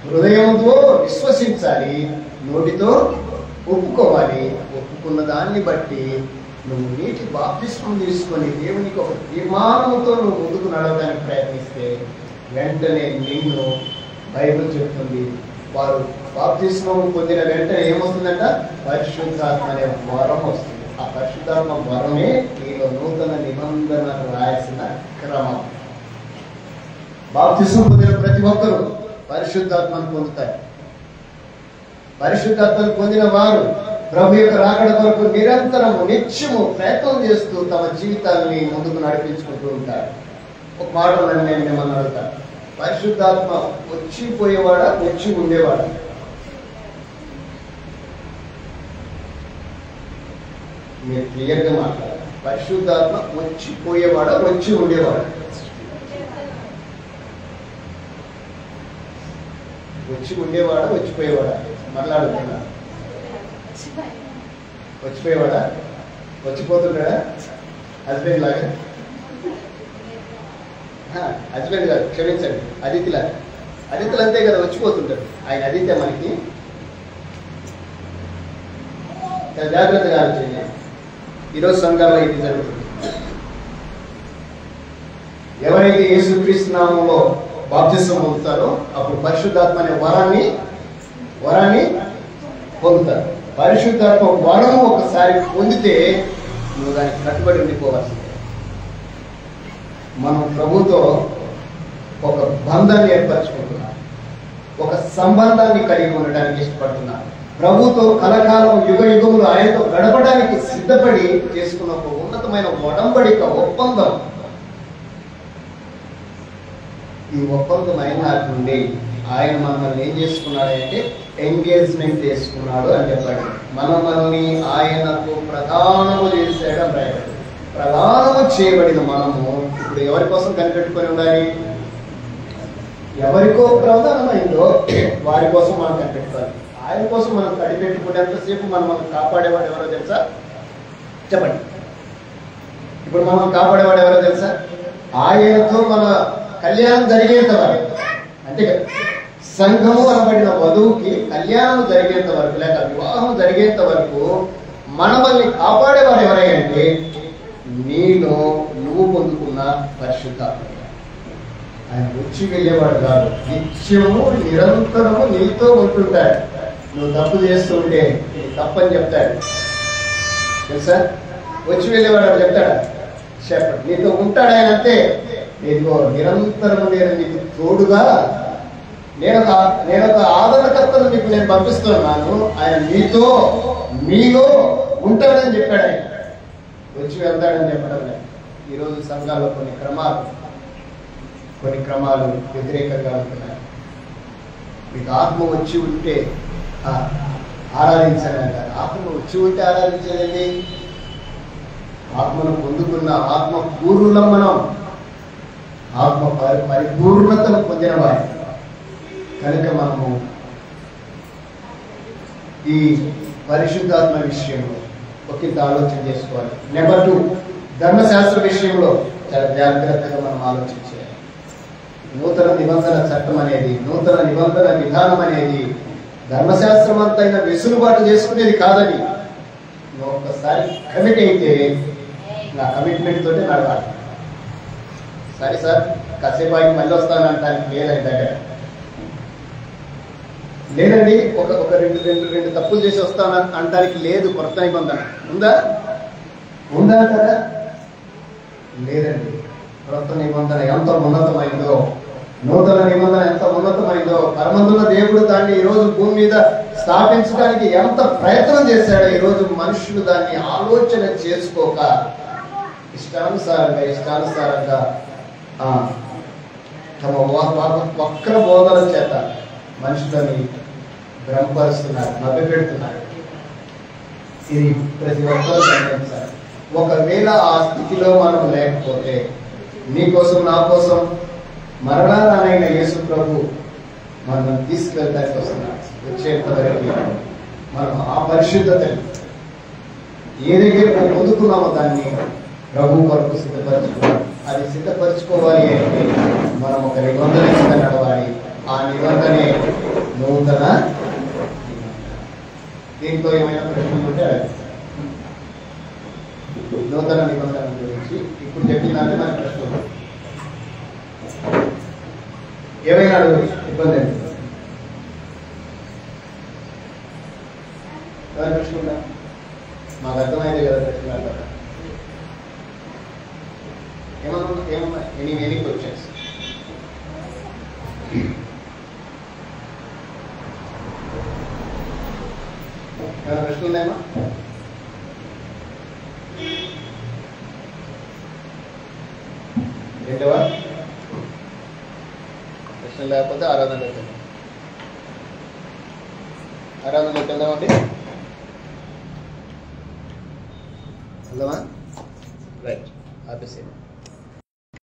హృదయంతో విశ్వసించాలి, నోటితో ఒప్పుకోవాలి. ఒప్పుకున్న దాన్ని బట్టి నువ్వు నీటి బాప్తిస్మం తీసుకొని దేవునికి ఒక తీర్మానంతో నువ్వు ముందుకు నడవడానికి ప్రయత్నిస్తే వెంటనే నిన్ను బైబిల్ చెప్తుంది వారు బాప్తిస్మం పొందిన వెంటనే ఏమొస్తుందంట? పరిశుద్ధాత్మ అనే వరం వస్తుంది. ఆ పరిశుద్ధాత్మ వరమే నీలో నూతన నిబంధన రాయాల్సిన క్రమం. బాప్తిస్మం పొందిన ప్రతి ఒక్కరూ పరిశుద్ధాత్మను పొందుతారు. పరిశుద్ధాత్మను పొందిన వారు ప్రభు యొక్క రాకడ కొరకు నిరంతరము నిత్యము ప్రయత్నం చేస్తూ తమ జీవితాన్ని ముందుకు నడిపించుకుంటూ ఉంటారు. ఒక మాట నేను మిమ్మల్ని అడుగుతాను, పరిశుద్ధాత్మ వచ్చిపోయేవాడా వచ్చి ఉండేవాడా? మీరు క్లియర్గా మాట్లాడాలి. పరిశుద్ధాత్మ వచ్చిపోయేవాడా వచ్చి ఉండేవాడా? వచ్చి ఉండేవాడా వచ్చిపోయేవాడా? మాట్లాడుతున్నా, వచ్చిపోయేవాడా? వచ్చిపోతుంటాడా? హస్బెండ్ లాగా? హస్బెండ్ కాదు, క్షమించండి, అతిథిలాగా. అతిథులు అంతే కదా, వచ్చిపోతుంటారు. ఆయన అతిథి మనకి జాగ్రత్తగా ఆలోచన. ఈరోజు సంఘాల్లో ఇది జరుగుతుంది. ఎవరైతే యేసుక్రీస్తు నామములో బాప్తిస్మం పొందుతారో అప్పుడు పరిశుద్ధాత్మ అనే వరాన్ని పొందుతారు. పరిశుద్ధాత్మ వరం ఒకసారి పొందితే నువ్వు దానికి కట్టుబడి ఉండిపోవాల్సిందే. మనం ప్రభుతో ఒక బంధాన్ని ఏర్పరచుకుంటున్నాం, ఒక సంబంధాన్ని కలిగి ఉండడానికి ఇష్టపడుతున్నాం. ప్రభుతో కలకాలం యుగ యుగములు ఆయనతో గడపడానికి సిద్ధపడి చేసుకున్న ఒక ఉన్నతమైన ఒడంబడిక, ఒప్పందం. ఈ ఒప్పందం అయిన నుండి ఆయన మనల్ని ఏం చేసుకున్నాడంటే ఎంగేజ్మెంట్ చేసుకున్నాడు అని చెప్పాడు. మనల్ని ఆయనకు ప్రధానము చేశాడు అని రాయబడి. ప్రధానము చేయబడిన మనము ఇప్పుడు ఎవరి కోసం కనిపెట్టుకొని ఉండాలి? ఎవరికో ప్రధానమైందో వారి కోసం మనం కనిపెట్టుకోవాలి. ఆయన కోసం మనం కనిపెట్టుకునేంతసేపు మనం కాపాడేవాడు ఎవరో తెలుసా? చెప్పండి. ఇప్పుడు మనం కాపాడేవాడు ఎవరో తెలుసా? ఆయనతో మన కళ్యాణం జరిగేంత వరకు, అంటే సంఘము అనబడిన వధువుకి కళ్యాణం జరిగేంత వరకు లేక వివాహం జరిగేంత వరకు మనల్ని కాపాడేవాడు ఎవరంటే నీలో నువ్వు పొందుకున్న పరిశుద్ధాత్మ. ఆయన వచ్చి వెళ్ళేవాడు కాదు, నిత్యము నిరంతరము నీతో ఉంటుంటాడు. నువ్వు తప్పు చేస్తుంటే తప్పని చెప్తాడు తెలుసా? వచ్చి వెళ్ళేవాడు చెప్తాడా? చెప్పడు. నీతో ఉంటాడు ఆయన. అంతే, నీకు నిరంతరము నేను నీకు తోడుగా నేను ఒక ఆదరణకర్తను నీకు నేను పంపిస్తున్నాను. ఆయన మీలో ఉంటాడని చెప్పాడు. ఆయన వచ్చి వెళ్తాడని చెప్పడం లేదు. ఈరోజు సంఘాల్లో కొన్ని క్రమాలు వ్యతిరేకంగా ఉంటున్నాయి. మీకు ఆత్మ వచ్చి ఉంటే ఆరాధించాలి అంటారు. ఆత్మ వచ్చి ఉంటే ఆరాధించాలండి. ఆత్మను పొందుకున్న ఆత్మ పూర్ణులం మనం, ఆత్మ పరిపూర్ణతను పొందిన వారి కనుక మనము ఈ పరిశుద్ధాత్మ విషయంలో ఒకంత ఆలోచన చేసుకోవాలి. నెంబర్ 2, ధర్మశాస్త్ర విషయంలో చాలా జాగ్రత్తగా మనం ఆలోచించాలి. నూతన నిబంధన చట్టం అనేది, నూతన నిబంధన విధానం అనేది ధర్మశాస్త్రం అంతైన వెసులుబాటు చేసుకునేది కాదని నువ్వు ఒక్కసారి కమిట్ అయితే నా కమిట్మెంట్ తోటే నడవాలి. సరే సార్ కాసేపు ఆగి మళ్ళీ వస్తానంటానికి లేదండి దగ్గర లేదండి, ఒక రెండు తప్పులు చేసి వస్తాను అంటానికి లేదు. కొత్త నిబంధన ఉందా కదా? లేదండి. కొత్త నిబంధన ఎంత ఉన్నతమైందో, నూతన నిబంధన ఎంత ఉన్నతమైందో, పరమందున్న దేవుడు దాన్ని ఈరోజు భూమి మీద స్థాపించడానికి ఎంత ప్రయత్నం చేశాడో ఈరోజు మనుషులు దాన్ని ఆలోచన చేసుకోక ఇష్టానుసారంగా తమ వక్ర బోధన చేత మనుషులని భ్రమపరుస్తున్నారు, మభ్యపెడుతున్నారు. ఇది ప్రతి ఒక్కరూ గమనించాలి. ఒకవేళ ఆ స్థితిలో మనం లేకపోతే నీకోసం నా కోసం మరణాలైన యేసు ప్రభు మనం తీసుకెళ్ళడానికి వస్తున్నాడు. వచ్చేంత వరకు మనం ఆ పరిశుద్ధతని ఏదైతే పొందుకున్నామో దాన్ని ప్రభు కొరకు సిద్ధపరచుకోవాలి. అది సిద్ధపరచుకోవాలి అంటే మనం ఒక నిబంధన కింద నడవాలి. ఆ నిబంధనే నూతన. దీంతో ఏమైనా ప్రశ్నలు ఉంటే నూతన నిబంధన గురించి ఇప్పుడు చెప్పినాకే మన ప్రశ్నలు ఏమైనా అడగచ్చు, ఇబ్బంది ఏంటి? ప్రశ్న ఉందా? మాకు అర్థమైంది కదా ప్రశ్న కదా. ఏమన్నా ఎనీ క్వశ్చన్స్? ఏమైనా ప్రశ్న ఉందేమా? ఏంటవా ప్రశ్న లేకపోతే ఆరాధనలోకి వెళ్దామండి. వెళ్దామా? రైట్, ఆపేసేయండి.